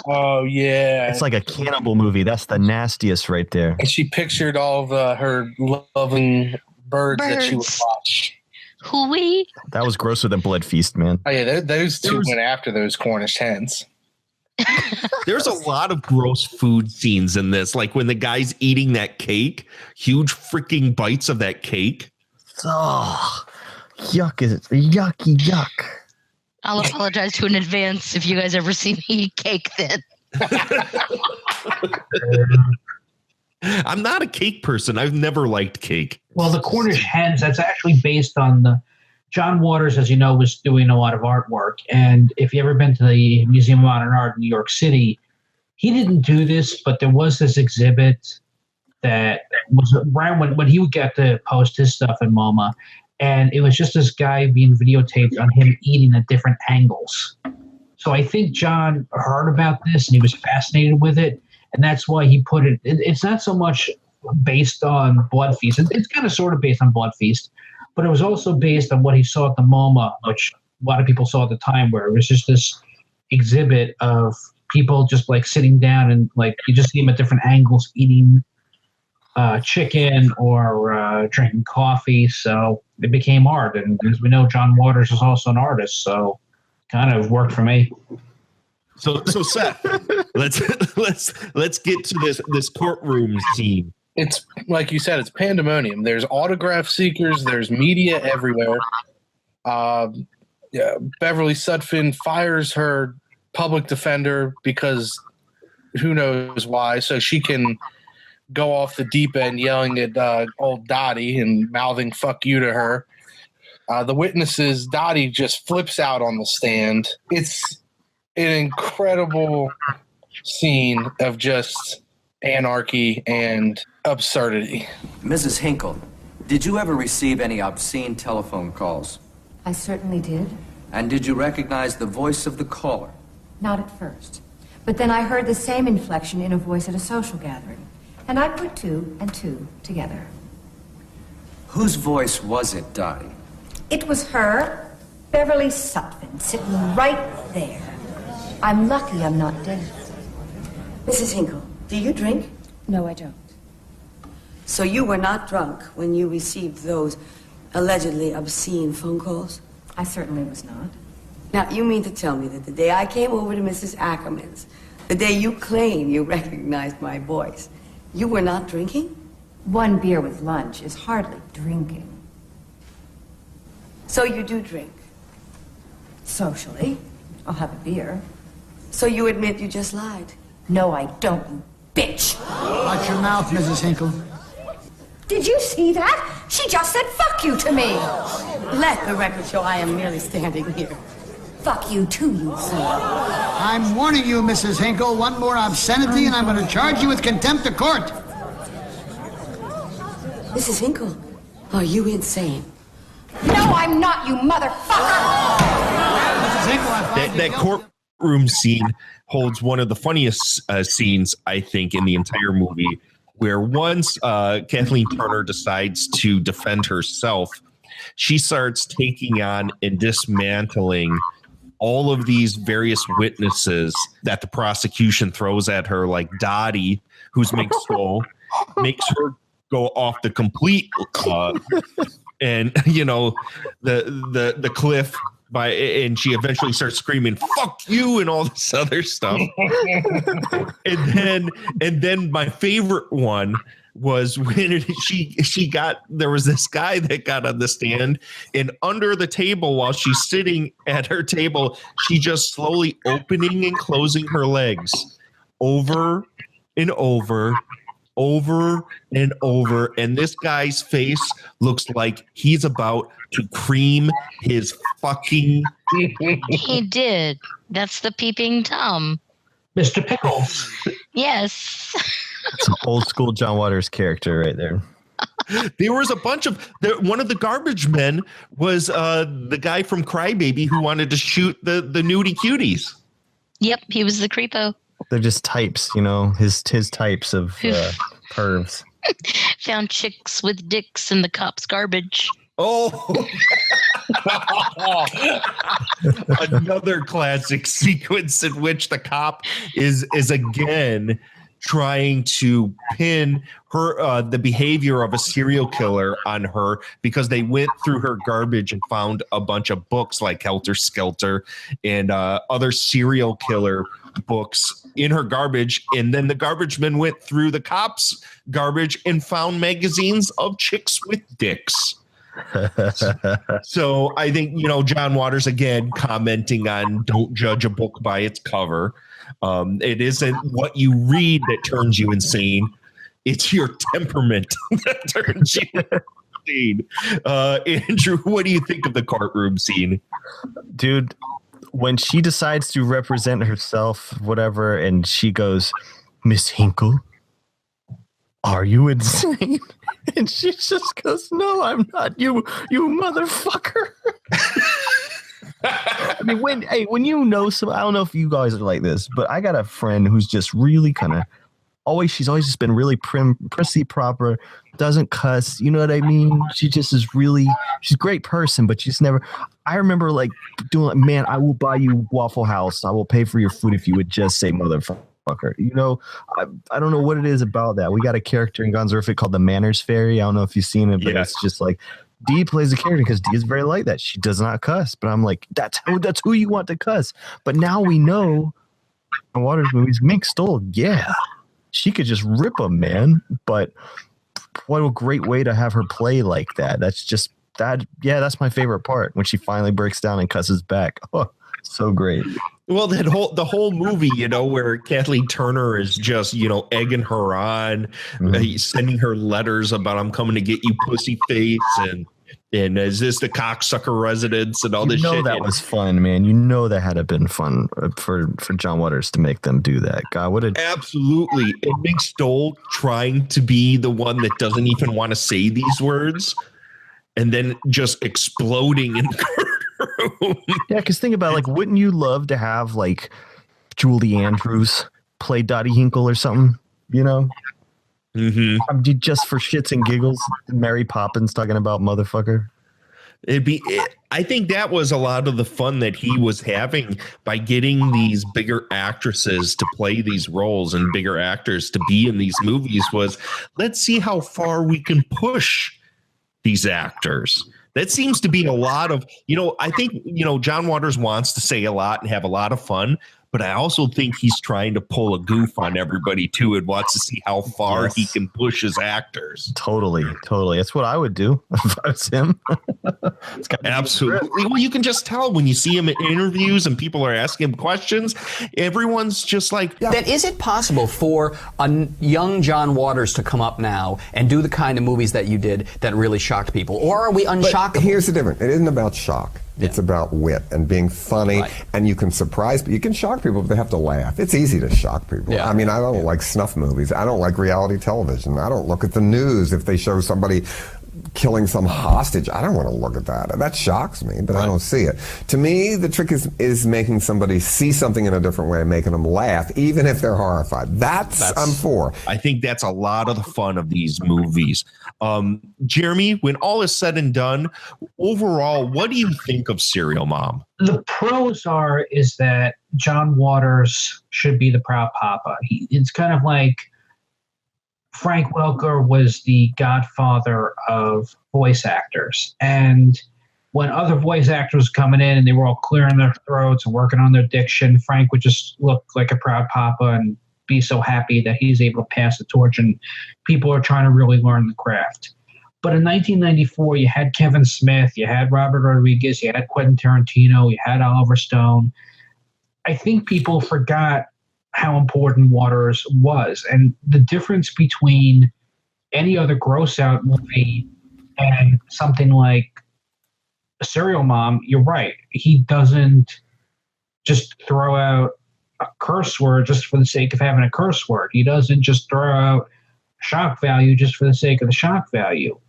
oh yeah, it's like a cannibal movie. That's the nastiest right there. And she pictured all of her loving birds that she would watch. Hooey. That was grosser than Blood Feast, man. Oh yeah, those two went after those Cornish hens. There's a lot of gross food scenes in this, like when the guy's eating that cake, huge freaking bites of that cake. Oh, yuck! Is it yucky yuck? I'll apologize to in advance if you guys ever see me eat cake then. I'm not a cake person. I've never liked cake. Well, the Cornish hens, that's actually based on the John Waters, as you know, was doing a lot of artwork. And if you ever been to the Museum of Modern Art in New York City, he didn't do this, but there was this exhibit that was around when he would get to post his stuff in MoMA. And it was just this guy being videotaped on him eating at different angles. So I think John heard about this and he was fascinated with it. And that's why he put it. It's not so much based on Blood Feast. It's kind of sort of based on Blood Feast. But it was also based on what he saw at the MoMA, which a lot of people saw at the time, where it was just this exhibit of people just like sitting down and like you just see them at different angles eating chicken or drinking coffee. So it became art. And as we know, John Waters is also an artist. So kind of worked for me. So Seth, let's get to this courtroom scene. It's like you said, it's pandemonium. There's autograph seekers. There's media everywhere. Beverly Sutphin fires her public defender because who knows why. So she can go off the deep end yelling at old Dottie and mouthing "fuck you" to her. The witnesses, Dottie just flips out on the stand. It's an incredible scene of just anarchy and absurdity. Mrs. Hinkle, did you ever receive any obscene telephone calls? I certainly did. And did you recognize the voice of the caller? Not at first. But then I heard the same inflection in a voice at a social gathering. And I put two and two together. Whose voice was it, Dottie? It was her, Beverly Sutphin, sitting right there. I'm lucky I'm not dead. Mrs. Hinkle, do you drink? No, I don't. So you were not drunk when you received those allegedly obscene phone calls? I certainly was not. Now, you mean to tell me that the day I came over to Mrs. Ackerman's, the day you claim you recognized my voice, you were not drinking? One beer with lunch is hardly drinking. So you do drink? Socially. I'll have a beer. So you admit you just lied? No, I don't, you bitch. Watch your mouth, Mrs. Hinkle. Did you see that? She just said fuck you to me. Let the record show I am merely standing here. Fuck you too, you fool. I'm warning you, Mrs. Hinkle. One more obscenity and I'm going to charge you with contempt of court. Mrs. Hinkle, are you insane? No, I'm not, you motherfucker! Mrs. Hinkle, that courtroom scene holds one of the funniest scenes, I think, in the entire movie, where once Kathleen Turner decides to defend herself, she starts taking on and dismantling all of these various witnesses that the prosecution throws at her, like Dottie, who's makes her go off the complete and you know the cliff and she eventually starts screaming "fuck you" and all this other stuff. and then my favorite one was when there was this guy that got on the stand, and under the table while she's sitting at her table, she just slowly opening and closing her legs over and over and over, and this guy's face looks like he's about to cream his fucking He did. That's the peeping Tom. Mr. Pickles. Yes. It's an old school John Waters character right there. There was a bunch of one of the garbage men was the guy from Crybaby who wanted to shoot the nudie cuties. Yep, he was the creepo. They're just types, you know, his types of pervs. Found chicks with dicks in the cops' garbage. Oh, another classic sequence in which the cop is again trying to pin her the behavior of a serial killer on her because they went through her garbage and found a bunch of books like Helter Skelter and other serial killer books in her garbage, and then the garbage men went through the cops' garbage and found magazines of chicks with dicks. So I think, John Waters again commenting on don't judge a book by its cover. It isn't what you read that turns you insane. It's your temperament that turns you insane. Andrew, what do you think of the courtroom scene? Dude, when she decides to represent herself, whatever, and she goes, Miss Hinkle, are you insane? And she just goes, no, I'm not. You motherfucker. I mean, when you know some, I don't know if you guys are like this, but I got a friend who's just really kind of she's always just been really prissy proper, doesn't cuss, you know what I mean? She just is really, she's a great person, but she's never, I remember like doing like, man, I will buy you Waffle House. I will pay for your food if you would just say motherfucker. I don't know what it is about that. We got a character in Guns N' Roses called the Manners Fairy. I don't know if you've seen it, but it's just like Dee plays a character because Dee is very like that. She does not cuss, but I'm like, that's who you want to cuss. But now we know in Waters movies, Mink Stoll, she could just rip them, man. But what a great way to have her play like that. That's just that. Yeah, that's my favorite part when she finally breaks down and cusses back. Oh, so great. Well, the whole movie, where Kathleen Turner is just, egging her on, sending her letters about I'm coming to get you, pussy face, and is this the cocksucker residence and all this shit. That was fun, man. That had to been fun for John Waters to make them do that. God, absolutely. It makes Stoll trying to be the one that doesn't even want to say these words, and then just exploding in the courtroom. Yeah, because think about like, wouldn't you love to have like Julie Andrews play Dottie Hinkle or something? Just for shits and giggles, Mary Poppins talking about motherfucker. I think that was a lot of the fun that he was having by getting these bigger actresses to play these roles and bigger actors to be in these movies was, let's see how far we can push these actors. That seems to be a lot of, I think, John Waters wants to say a lot and have a lot of fun, but I also think he's trying to pull a goof on everybody too and wants to see how far he can push his actors. Totally. That's what I would do if I was him. Absolutely. Well, you can just tell when you see him in interviews and people are asking him questions, everyone's just like. Then is it possible for a young John Waters to come up now and do the kind of movies that you did that really shocked people? Or are we unshockable? But here's the difference. It isn't about shock. It's about wit and being funny, and you can surprise, but you can shock people, but they have to laugh. It's easy to shock people. I mean, I don't like snuff movies. I don't like reality television. I don't look at the news if they show somebody killing some hostage. I don't want to look at that. That shocks me, but I don't see it. To me, the trick is making somebody see something in a different way, making them laugh, even if they're horrified. That's I'm for. I think that's a lot of the fun of these movies. Jeremy, when all is said and done, overall, what do you think of Serial Mom? The pros is that John Waters should be the proud papa. It's kind of like Frank Welker was the godfather of voice actors. And when other voice actors were coming in and they were all clearing their throats and working on their diction, Frank would just look like a proud papa and be so happy that he's able to pass the torch and people are trying to really learn the craft. But in 1994, you had Kevin Smith, you had Robert Rodriguez, you had Quentin Tarantino, you had Oliver Stone. I think people forgot how important Waters was. And the difference between any other gross out movie and something like Serial Mom, you're right. He doesn't just throw out a curse word just for the sake of having a curse word. He doesn't just throw out shock value just for the sake of the shock value.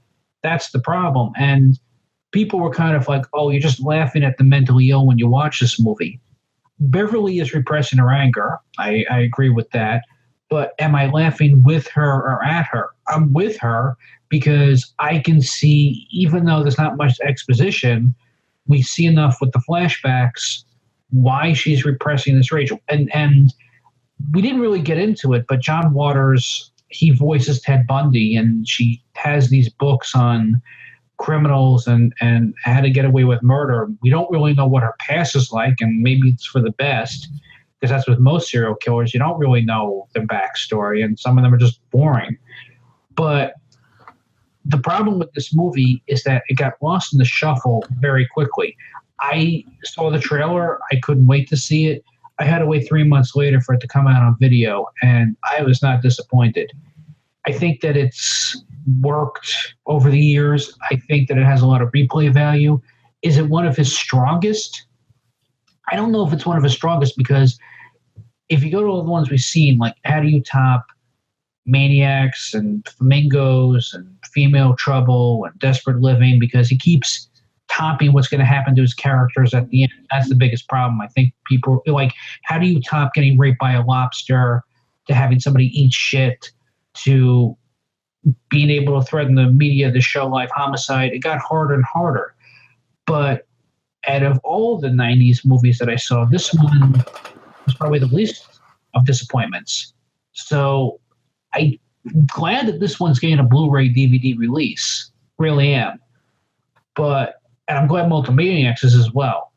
That's the problem. And people were kind of like, oh, you're just laughing at the mentally ill when you watch this movie. Beverly is repressing her anger. I agree with that. But am I laughing with her or at her? I'm with her because I can see, even though there's not much exposition, we see enough with the flashbacks why she's repressing this rage. And we didn't really get into it, but John Waters, he voices Ted Bundy, and she has these books on criminals and how to get away with murder. We don't really know what her past is like, and maybe it's for the best, because that's with most serial killers. You don't really know their backstory, and some of them are just boring. But the problem with this movie is that it got lost in the shuffle very quickly. I saw the trailer. I couldn't wait to see it. I had to wait 3 months later for it to come out on video, and I was not disappointed. I think that it's worked over the years. I think that it has a lot of replay value. Is it one of his strongest? I don't know if it's one of his strongest, because if you go to all the ones we've seen, like How Do You Top Maniacs and Flamingos and Female Trouble and Desperate Living, because he keeps topping what's going to happen to his characters at the end. That's the biggest problem. I think people like, how do you top getting raped by a lobster, to having somebody eat shit, to being able to threaten the media to show live homicide? It got harder and harder. But out of all the 90s movies that I saw, this one was probably the least of disappointments. So I'm glad that this one's getting a Blu-ray DVD release. Really am. And I'm glad Multimaniacs is as well.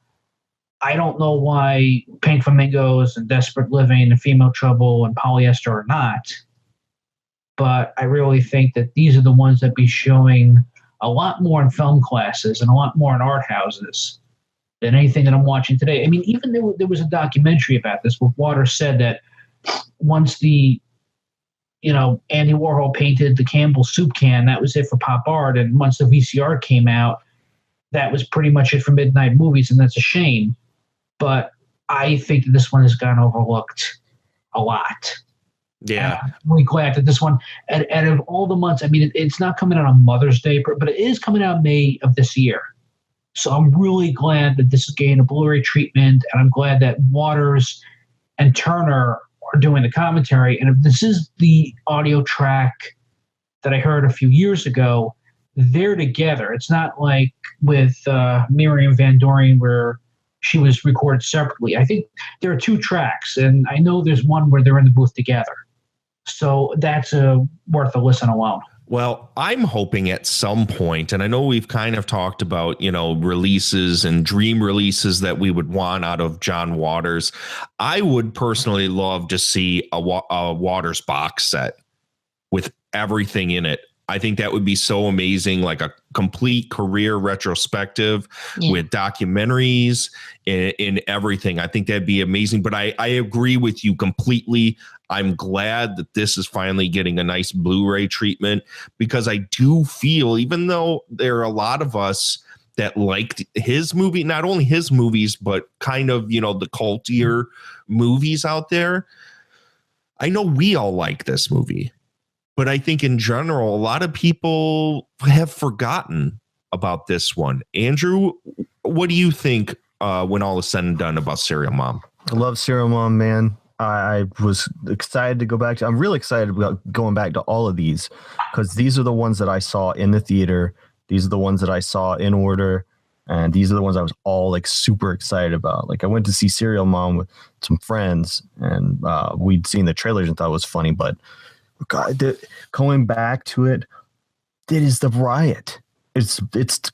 I don't know why Pink Flamingos and Desperate Living and Female Trouble and Polyester are not, but I really think that these are the ones that be showing a lot more in film classes and a lot more in art houses than anything that I'm watching today. I mean, even there was a documentary about this where Waters said that once Andy Warhol painted the Campbell soup can, that was it for pop art. And once the VCR came out, that was pretty much it for midnight movies, and that's a shame. But I think that this one has gone overlooked a lot. Yeah. I'm really glad that this one, out of all the months, I mean, it's not coming out on Mother's Day, but it is coming out May of this year. So I'm really glad that this is getting a Blu-ray treatment, and I'm glad that Waters and Turner are doing the commentary. And if this is the audio track that I heard a few years ago, they're together. It's not like with Miriam Van Doren where she was recorded separately. I think there are 2 tracks, and I know there's one where they're in the booth together. So that's worth a listen alone. Well, I'm hoping at some point, and I know we've kind of talked about, releases and dream releases that we would want out of John Waters. I would personally love to see a Waters box set with everything in it. I think that would be so amazing, like a complete career retrospective with documentaries in everything. I think that'd be amazing. But I agree with you completely. I'm glad that this is finally getting a nice Blu-ray treatment, because I do feel, even though there are a lot of us that liked his movie, not only his movies, but kind of, the cultier movies out there, I know we all like this movie. But I think in general, a lot of people have forgotten about this one. Andrew, what do you think when all is said and done about Serial Mom? I love Serial Mom, man. I was excited to go back to. I'm really excited about going back to all of these, because these are the ones that I saw in the theater. These are the ones that I saw in order. And these are the ones I was all like super excited about. Like I went to see Serial Mom with some friends, and we'd seen the trailers and thought it was funny, but God, going back to it, it is the riot. It's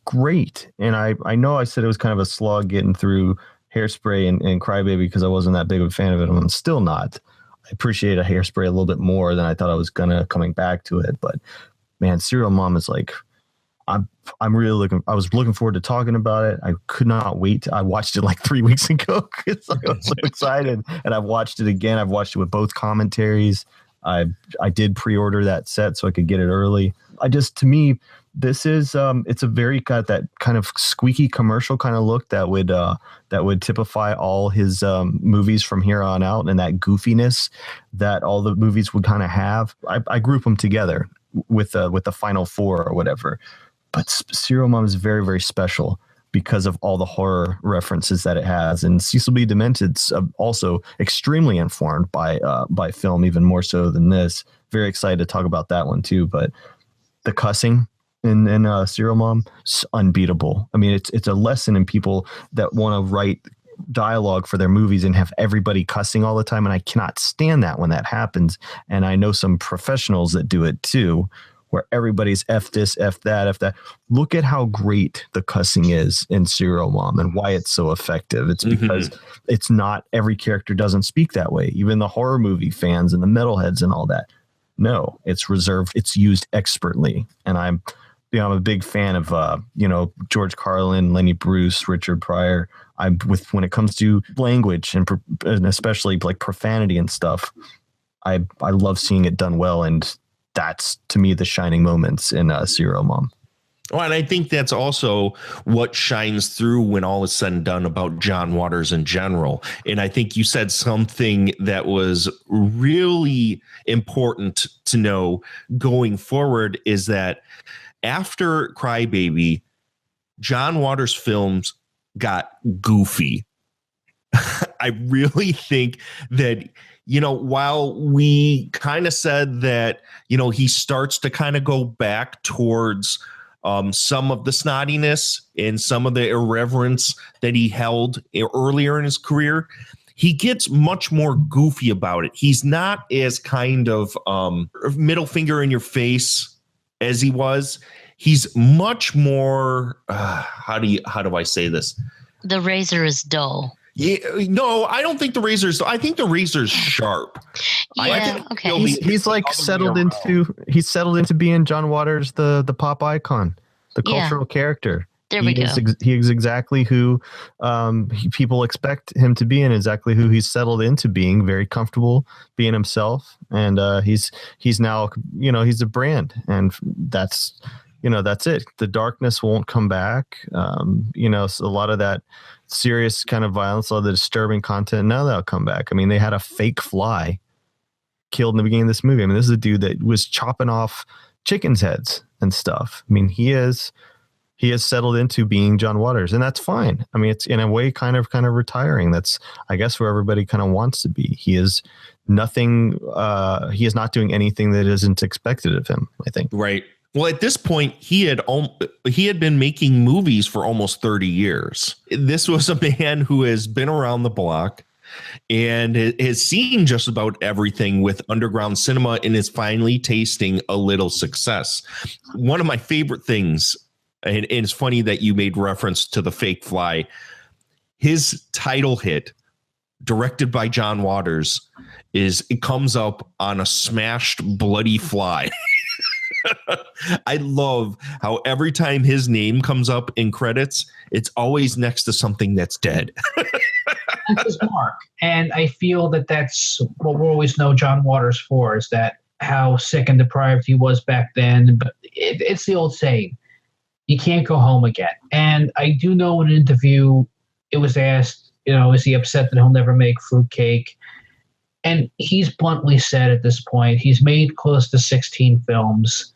great. And I know I said it was kind of a slog getting through Hairspray and Crybaby because I wasn't that big of a fan of it. I'm still not. I appreciate a Hairspray a little bit more than I thought I was gonna coming back to it. But man, Serial Mom is like, I'm really I was looking forward to talking about it. I could not wait. I watched it like 3 weeks ago because I was so excited, and I've watched it again. I've watched it with both commentaries. I did pre-order that set so I could get it early. To me, this is it's a very got that kind of squeaky commercial kind of look that would typify all his movies from here on out, and that goofiness that all the movies would kind of have. I group them together with the final 4 or whatever. But Serial Mom is very, very special. because of all the horror references that it has. And Cecil B. Demented's also extremely informed by film, even more so than this. Very excited to talk about that one too. But the cussing in Serial Mom is unbeatable. I mean, it's a lesson in people that want to write dialogue for their movies and have everybody cussing all the time. And I cannot stand that when that happens. And I know some professionals that do it too, where everybody's F this, F that, F that. Look at how great the cussing is in Serial Mom and why it's so effective. It's because it's not every character doesn't speak that way. Even the horror movie fans and the metalheads and all that. No, it's reserved. It's used expertly. And I'm a big fan of, George Carlin, Lenny Bruce, Richard Pryor. When it comes to language and especially like profanity and stuff, I love seeing it done well. And that's, to me, the shining moments in Serial Mom. Well, and I think that's also what shines through when all is said and done about John Waters in general. And I think you said something that was really important to know going forward is that after Crybaby, John Waters' films got goofy. I really think that, while we kind of said that, he starts to kind of go back towards some of the snottiness and some of the irreverence that he held earlier in his career, he gets much more goofy about it. He's not as kind of middle finger in your face as he was. He's much more, how do I say this? The razor is dull. Yeah, no, I don't think the razor's. I think the razor's sharp. Yeah, okay. He's like settled into being John Waters, the pop icon, the cultural character. There we go. He is exactly who people expect him to be, and exactly who he's settled into being. Very comfortable being himself, and he's now he's a brand, and that's it. The darkness won't come back. So a lot of that serious kind of violence, a lot of the disturbing content, now that'll come back. I mean, they had a fake fly killed in the beginning of this movie. I mean, this is a dude that was chopping off chickens' heads and stuff. I mean, he has settled into being John Waters, and that's fine. I mean, it's in a way kind of retiring. That's, I guess, where everybody kind of wants to be. He is nothing. He is not doing anything that isn't expected of him, I think. Right. Well, at this point, he had been making movies for almost 30 years. This was a man who has been around the block and has seen just about everything with underground cinema and is finally tasting a little success. One of my favorite things, and it's funny that you made reference to the fake fly, his title hit, directed by John Waters, it comes up on a smashed bloody fly. I love how every time his name comes up in credits, it's always next to something that's dead. That's his mark. And I feel that that's what we'll always know John Waters for, is that how sick and deprived he was back then. But it's the old saying, you can't go home again. And I do know in an interview, it was asked, is he upset that he'll never make fruitcake? And he's bluntly said at this point, he's made close to 16 films.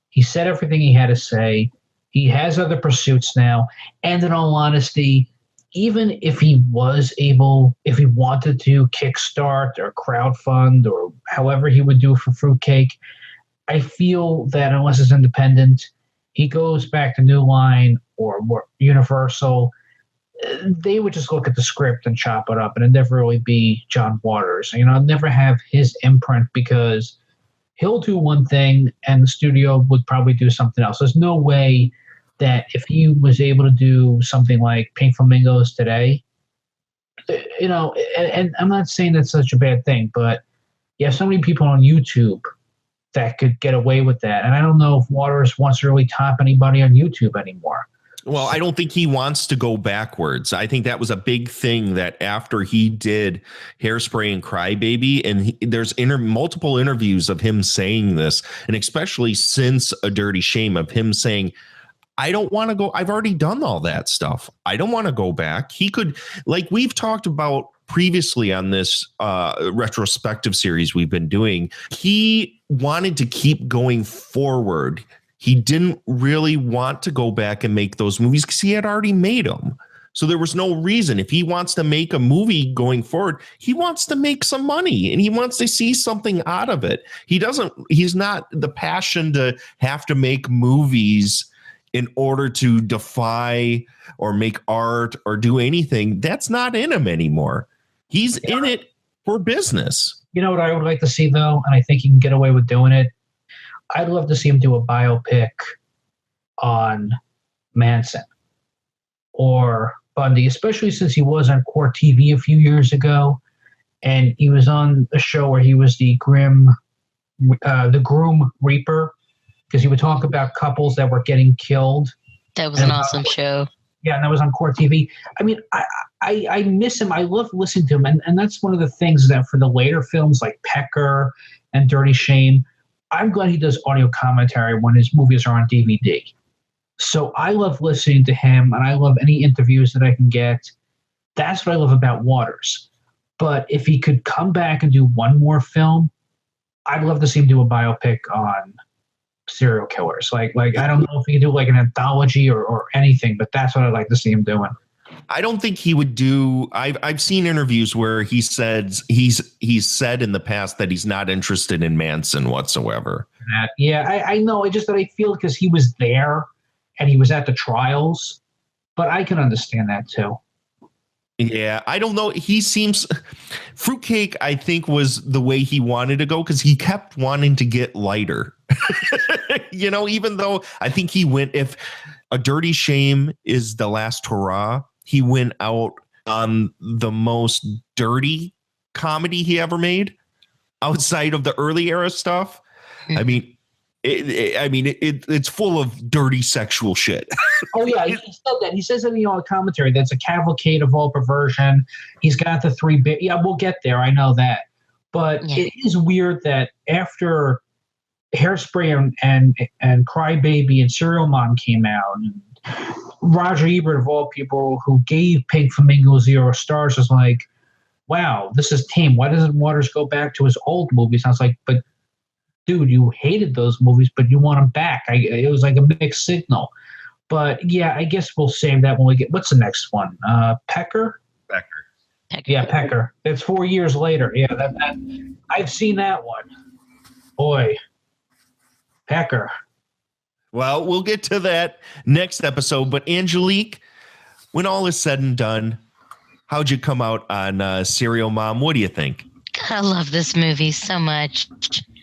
He said everything he had to say. He has other pursuits now. And in all honesty, even if he wanted to kickstart or crowdfund or however he would do for fruitcake, I feel that unless it's independent, he goes back to New Line or Universal, they would just look at the script and chop it up, and it'd never really be John Waters. Never have his imprint, because he'll do one thing and the studio would probably do something else. There's no way that if he was able to do something like Pink Flamingos today, and I'm not saying that's such a bad thing, but you have so many people on YouTube that could get away with that. And I don't know if Waters wants to really top anybody on YouTube anymore. Well, I don't think he wants to go backwards. I think that was a big thing that after he did Hairspray and Crybaby, and there's multiple interviews of him saying this, and especially since A Dirty Shame, of him saying, I don't want to go. I've already done all that stuff. I don't want to go back. He could, like we've talked about previously on this retrospective series we've been doing, he wanted to keep going forward. he didn't really want to go back and make those movies because he had already made them. So there was no reason. If he wants to make a movie going forward, he wants to make some money and he wants to see something out of it. He's not the passion to have to make movies in order to defy or make art or do anything. That's not in him anymore. He's in it for business. You know what I would like to see, though, and I think he can get away with doing it? I'd love to see him do a biopic on Manson or Bundy, especially since he was on Court TV a few years ago, and he was on a show where he was the Groom Reaper, because he would talk about couples that were getting killed. That was an awesome show. Yeah, and that was on Court TV. I mean, I miss him. I love listening to him, and that's one of the things that for the later films like Pecker and Dirty Shame, I'm glad he does audio commentary when his movies are on DVD. So I love listening to him, and I love any interviews that I can get. That's what I love about Waters. But if he could come back and do one more film, I'd love to see him do a biopic on serial killers. Like I don't know if he could do like an anthology or anything, but that's what I'd like to see him doing. I don't think he would do. I've seen interviews where he said he's said in the past that he's not interested in Manson whatsoever. Yeah, I know. I just that I feel because he was there and he was at the trials, but I can understand that too. Yeah, I don't know. He seems Fruitcake, I think, was the way he wanted to go because he kept wanting to get lighter. Even though I think he went, if A Dirty Shame is the last hurrah, he went out on the most dirty comedy he ever made outside of the early era stuff. I mean, it's full of dirty sexual shit. Oh yeah, he said that. He says in the commentary that's a cavalcade of all perversion. He's got the 3 bit. Yeah, we'll get there. I know that, but it is weird that after Hairspray and Cry Baby and Serial Mom came out, and Roger Ebert of all people who gave Pink Flamingo 0 stars was like, "Wow, this is tame. Why doesn't Waters go back to his old movies?" I was like, "But dude, you hated those movies, but you want them back." It was like a mixed signal. But yeah, I guess we'll save that when we get. What's the next one? Pecker. Yeah, Pecker. It's 4 years later. Yeah, that I've seen that one. Boy, Pecker. Well, we'll get to that next episode. But Angelique, when all is said and done, how'd you come out on Serial Mom? What do you think? God, I love this movie so much.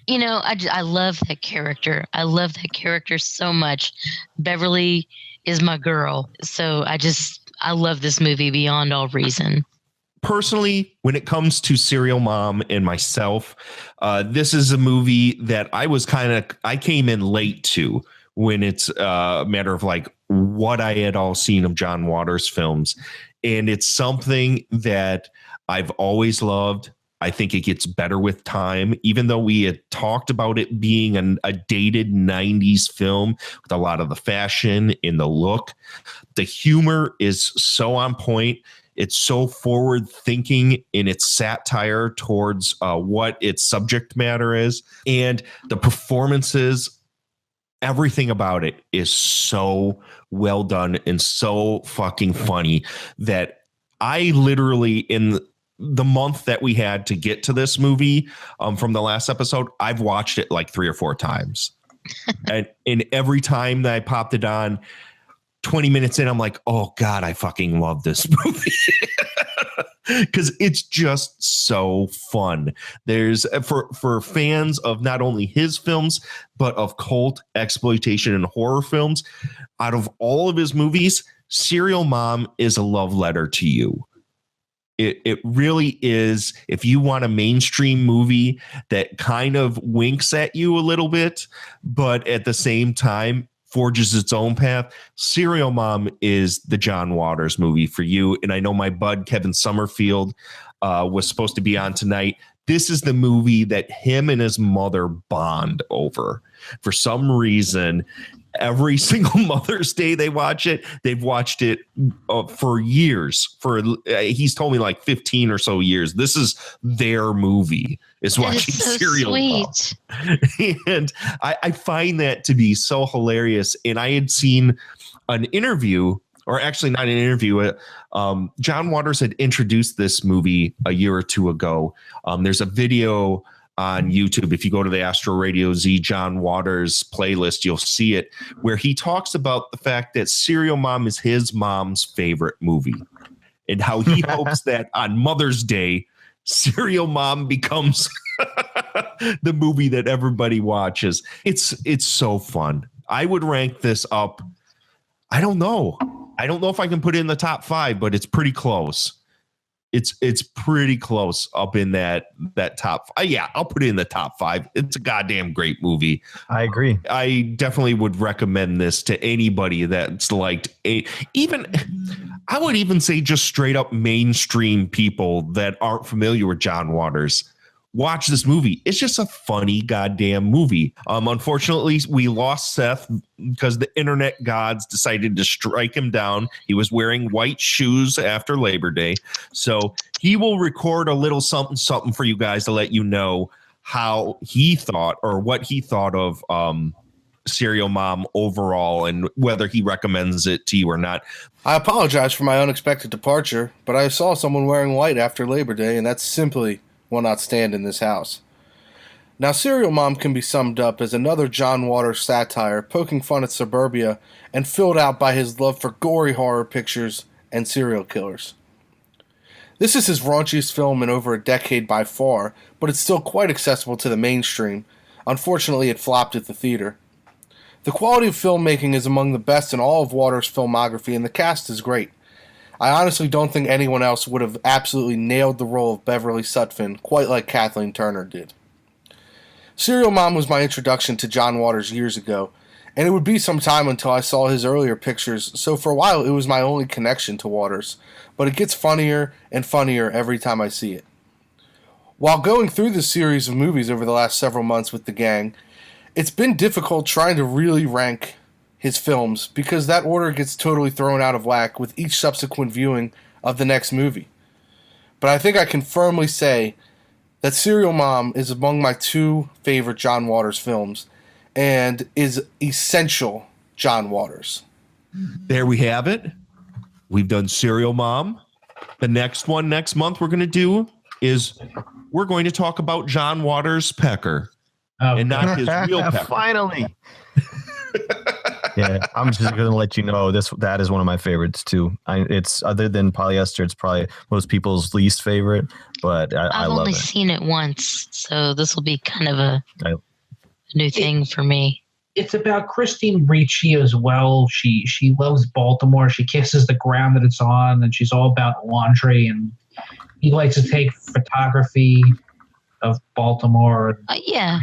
I love that character. I love that character so much. Beverly is my girl. So I love this movie beyond all reason. Personally, when it comes to Serial Mom and myself, this is a movie that I came in late to when it's a matter of like what I had all seen of John Waters films. And it's something that I've always loved. I think it gets better with time, even though we had talked about it being a dated 90s film with a lot of the fashion in the look. The humor is so on point. It's so forward thinking in its satire towards what its subject matter is. And the performances, everything about it is so well done and so fucking funny that I literally, in the month that we had to get to this movie from the last episode, I've watched it like 3 or 4 times. and every time that I popped it on, 20 minutes in, I'm like, oh God, I fucking love this movie. Because it's just so fun. There's for fans of not only his films, but of cult exploitation and horror films, out of all of his movies, Serial Mom is a love letter to you. It really is. If you want a mainstream movie that kind of winks at you a little bit, but at the same time forges its own path, Serial Mom is the John Waters movie for you. And I know my bud Kevin Summerfield was supposed to be on tonight. This is the movie that him and his mother bond over. For some reason, every single Mother's Day they watch it. They've watched it for years. He's told me like 15 or so years. This is their movie. Is watching so Serial Mom. And I find that to be so hilarious. And I had seen an interview, or actually not an interview. John Waters had introduced this movie a year or two ago. There's a video on YouTube. If you go to the Astro Radio Z John Waters playlist, you'll see it, where he talks about the fact that Serial Mom is his mom's favorite movie and how he hopes that on Mother's Day, Serial Mom becomes the movie that everybody watches. It's so fun. I would rank this up. I don't know if I can put it in the top 5, but it's pretty close. It's pretty close up in that top. Yeah, I'll put it in the top 5. It's a goddamn great movie. I agree. I definitely would recommend this to anybody that's liked I would even say just straight up mainstream people that aren't familiar with John Waters. Watch this movie. It's just a funny goddamn movie. Unfortunately, we lost Seth because the internet gods decided to strike him down. He was wearing white shoes after Labor Day. So he will record a little something for you guys to let you know how he thought or what he thought of Serial Mom overall and whether he recommends it to you or not. I apologize for my unexpected departure, but I saw someone wearing white after Labor Day, and that's simply will not stand in this house. Now, Serial Mom can be summed up as another John Waters satire poking fun at suburbia and filled out by his love for gory horror pictures and serial killers. This is his raunchiest film in over a decade by far, but it's still quite accessible to the mainstream. Unfortunately, it flopped at the theater. The quality of filmmaking is among the best in all of Waters' filmography, and the cast is great. I honestly don't think anyone else would have absolutely nailed the role of Beverly Sutphin quite like Kathleen Turner did. Serial Mom was my introduction to John Waters years ago, and it would be some time until I saw his earlier pictures, so for a while it was my only connection to Waters, but it gets funnier and funnier every time I see it. While going through this series of movies over the last several months with the gang, it's been difficult trying to really rank his films because that order gets totally thrown out of whack with each subsequent viewing of the next movie. But I think I can firmly say that Serial Mom is among my 2 favorite John Waters films and is essential John Waters. There we have it. We've done Serial Mom. The next one next month we're going to do is we're going to talk about John Waters' Pecker and not his real Pecker. Finally. Yeah, I'm just going to let you know that is one of my favorites too. It's other than Polyester, it's probably most people's least favorite, but I love it. I've only seen it once, so this will be kind of a new thing for me. It's about Christine Ricci as well. She loves Baltimore. She kisses the ground that it's on, and she's all about laundry. And he likes to take photography of Baltimore. Yeah,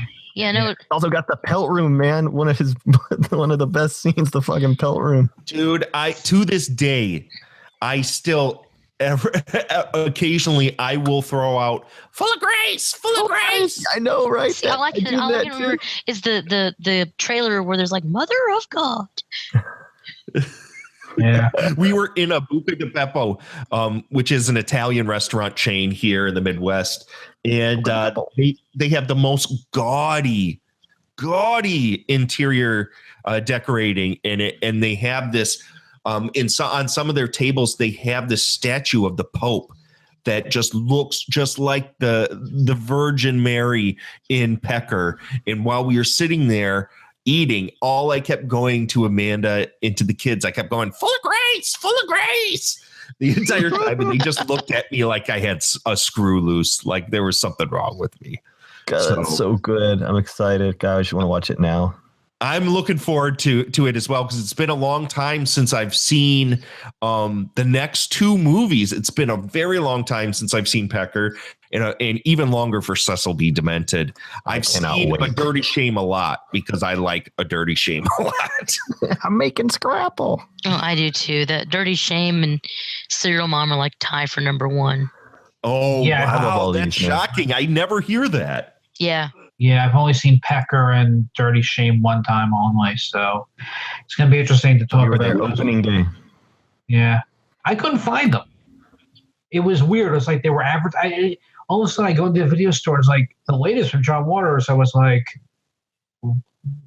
no. Also got the pelt room, man. One of the best scenes, the fucking pelt room. Dude, to this day, I still occasionally I will throw out full of grace. I know, right? See, I like it. All I can remember is the trailer where there's like Mother of God. Yeah, we were in a Buca di Beppo, which is an Italian restaurant chain here in the Midwest, and they have the most gaudy interior decorating in it, and they have this on some of their tables they have this statue of the Pope that just looks just like the Virgin Mary in Pecker. And while we were sitting there eating, all I kept going to Amanda and to the kids, I kept going, full of grace the entire time. And they just looked at me like I had a screw loose, like there was something wrong with me. God, that's so good. I'm excited. Guys, you want to watch it now? I'm looking forward to it as well, because it's been a long time since I've seen the next 2 movies. It's been a very long time since I've seen Pecker, and even longer for Cecil B. Demented. I've seen A Dirty Shame a lot because I like A Dirty Shame a lot. I'm making Scrapple. Oh, I do too. That Dirty Shame and Serial Mom are like tie for number 1. Oh, yeah, wow, that's shocking. I never hear that. Yeah. Yeah, I've only seen Pecker and Dirty Shame one time only, so it's going to be interesting to talk You were about there those. opening day. Yeah, I couldn't find them. It was weird. It was like they were advertised. All of a sudden, I go into the video store. It's like the latest from John Waters. I was like,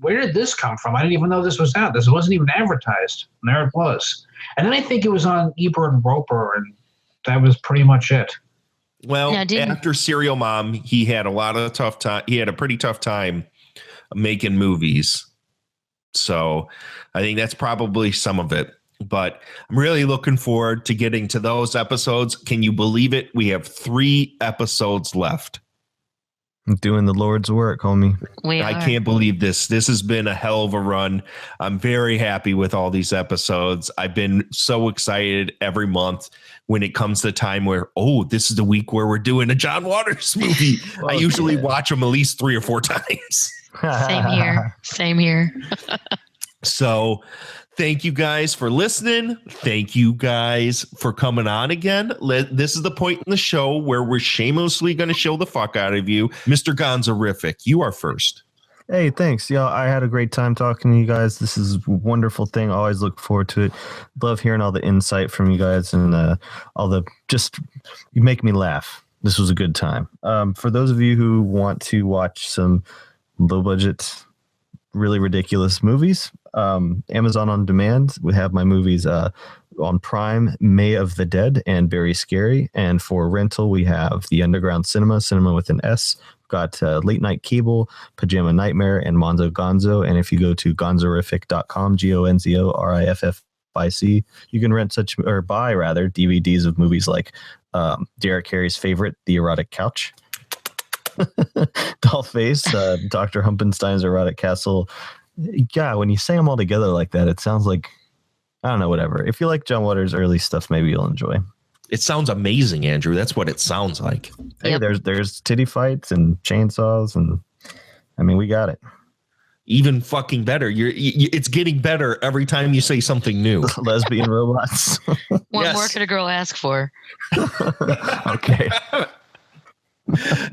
where did this come from? I didn't even know this was out. This wasn't even advertised. And there it was. And then I think it was on Ebert and Roper, and that was pretty much it. Well, after Serial Mom, he had a tough time. He had a pretty tough time making movies. So I think that's probably some of it. But I'm really looking forward to getting to those episodes. Can you believe it? We have 3 episodes left. I'm doing the Lord's work, homie. I can't believe this. This has been a hell of a run. I'm very happy with all these episodes. I've been so excited every month when it comes to time where, this is the week where we're doing a John Waters movie. I usually watch them at least 3 or 4 times. Same here. So thank you guys for listening. Thank you guys for coming on again. This is the point in the show where we're shamelessly going to show the fuck out of you. Mr. Gonzorific, you are first. Hey, thanks. Yeah, I had a great time talking to you guys. This is a wonderful thing. I always look forward to it. Love hearing all the insight from you guys and you make me laugh. This was a good time. For those of you who want to watch some low budget, really ridiculous movies, Amazon On Demand, we have my movies on Prime, May of the Dead and Very Scary. And for rental, we have The Underground Cinema with an S. We've got Late Night Cable, Pajama Nightmare, and Monzo Gonzo. And if you go to gonzorific.com, GONZORIFFIC, you can rent buy DVDs of movies like Derek Carey's favorite, The Erotic Couch, Dollface, Dr. Humpenstein's Erotic Castle. Yeah, when you say them all together like that, it sounds like, I don't know, whatever. If you like John Waters' early stuff, maybe you'll enjoy. It sounds amazing, Andrew. That's what it sounds like. Hey, there's titty fights and chainsaws, and I mean, we got it. Even fucking better. It's getting better every time you say something new. Lesbian robots. What more could a girl ask for? Okay.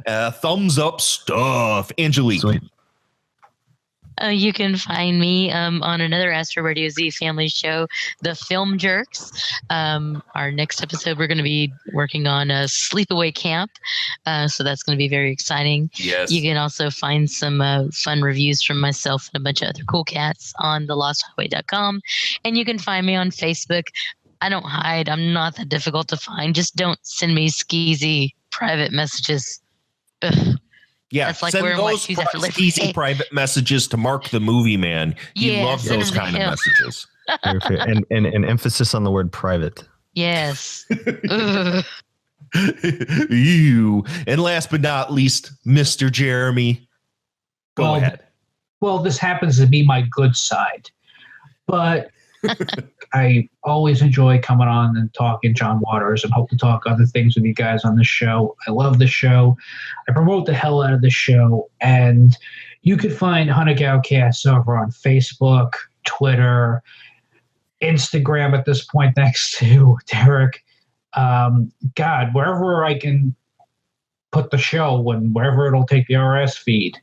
Thumbs up stuff. Angelique. Sweet. You can find me on another Astro Radio Z family show, The Film Jerks. Our next episode, we're going to be working on a sleepaway camp. So that's going to be very exciting. Yes. You can also find some fun reviews from myself and a bunch of other cool cats on thelosthighway.com. And you can find me on Facebook. I don't hide. I'm not that difficult to find. Just don't send me skeezy private messages. Ugh. Yeah, that's like send wearing white those shoes after Labor easy Day. private messages to Mark the movie man. He loves those kind of messages. and emphasis on the word private. Yes. You. And last but not least, Mr. Jeremy. Go ahead. Well, this happens to be my good side, but I always enjoy coming on and talking John Waters and hope to talk other things with you guys on the show. I love the show. I promote the hell out of the show. And you could find Hunnigoutcast over on Facebook, Twitter, Instagram at this point, thanks to Derek. God, wherever I can put the show and wherever it'll take the RS feed,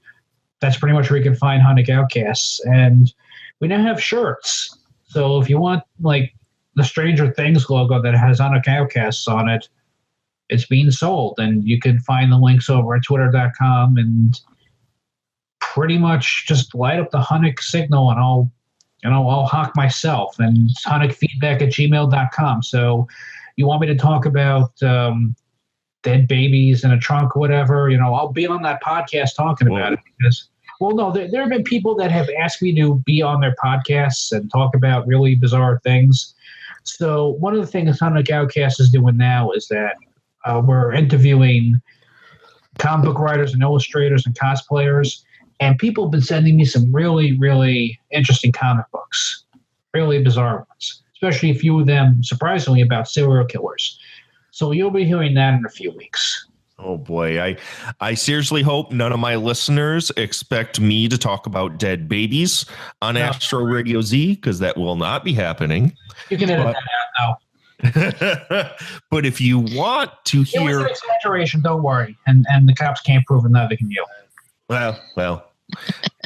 that's pretty much where you can find Hunnigoutcasts. And we now have shirts. So if you want like the Stranger Things logo that has Hunnigoutcasts on it, it's being sold. And you can find the links over at twitter.com and pretty much just light up the Hunnick signal and I'll hawk myself. And it's hunnickfeedback@gmail.com. So you want me to talk about dead babies in a trunk or whatever, I'll be on that podcast talking about it because, well, no, there have been people that have asked me to be on their podcasts and talk about really bizarre things. So one of the things Hunnigoutcast is doing now is that we're interviewing comic book writers and illustrators and cosplayers, and people have been sending me some really, really interesting comic books, really bizarre ones, especially a few of them, surprisingly, about serial killers. So you'll be hearing that in a few weeks. Oh boy, I seriously hope none of my listeners expect me to talk about dead babies on Astro Radio Z, because that will not be happening. You can edit that out now. But if you want to hear, it was an exaggeration, don't worry, and the cops can't prove another than you. Well,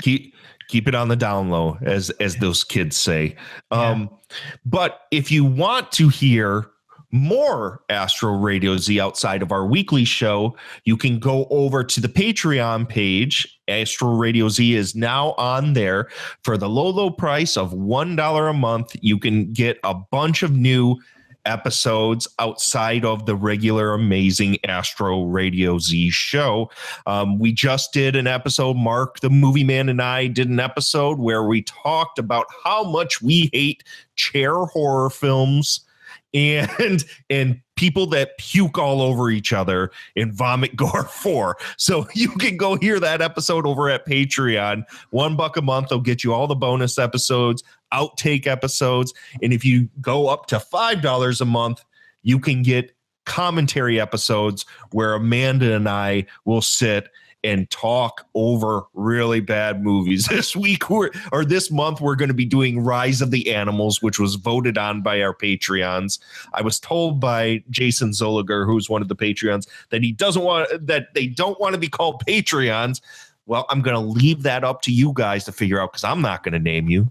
keep it on the down low, as those kids say. But if you want to hear more Astro Radio Z outside of our weekly show, you can go over to the Patreon page. Astro Radio Z is now on there for the low price of $1 a month. You can get a bunch of new episodes outside of the regular amazing Astro Radio Z show. We just did an episode. Mark the Movie Man and I did an episode where we talked about how much we hate chair horror films and people that puke all over each other in Vomit Gore 4. So you can go hear that episode over at Patreon. $1 a month will get you all the bonus episodes, outtake episodes. And if you go up to $5 a month, you can get commentary episodes where Amanda and I will sit and talk over really bad movies. This month, we're going to be doing Rise of the Animals, which was voted on by our Patreons. I was told by Jason Zolliger, who's one of the Patreons, that they don't want to be called Patreons. Well, I'm going to leave that up to you guys to figure out, because I'm not going to name you.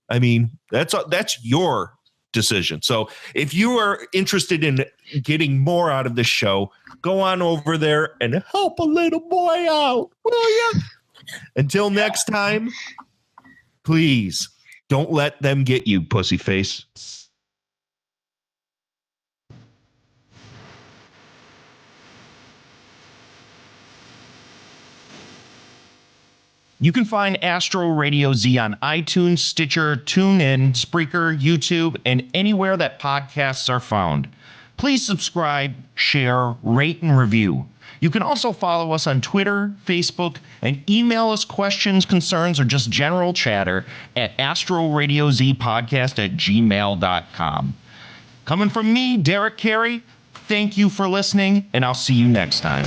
I mean, that's your decision. So if you are interested in getting more out of the show, go on over there and help a little boy out, will you? Until next time, please don't let them get you, pussy face. You can find Astro Radio Z on iTunes, Stitcher, TuneIn, Spreaker, YouTube, and anywhere that podcasts are found. Please subscribe, share, rate, and review. You can also follow us on Twitter, Facebook, and email us questions, concerns, or just general chatter at astroradiozpodcast@gmail.com. Coming from me, Derek Carey, thank you for listening, and I'll see you next time.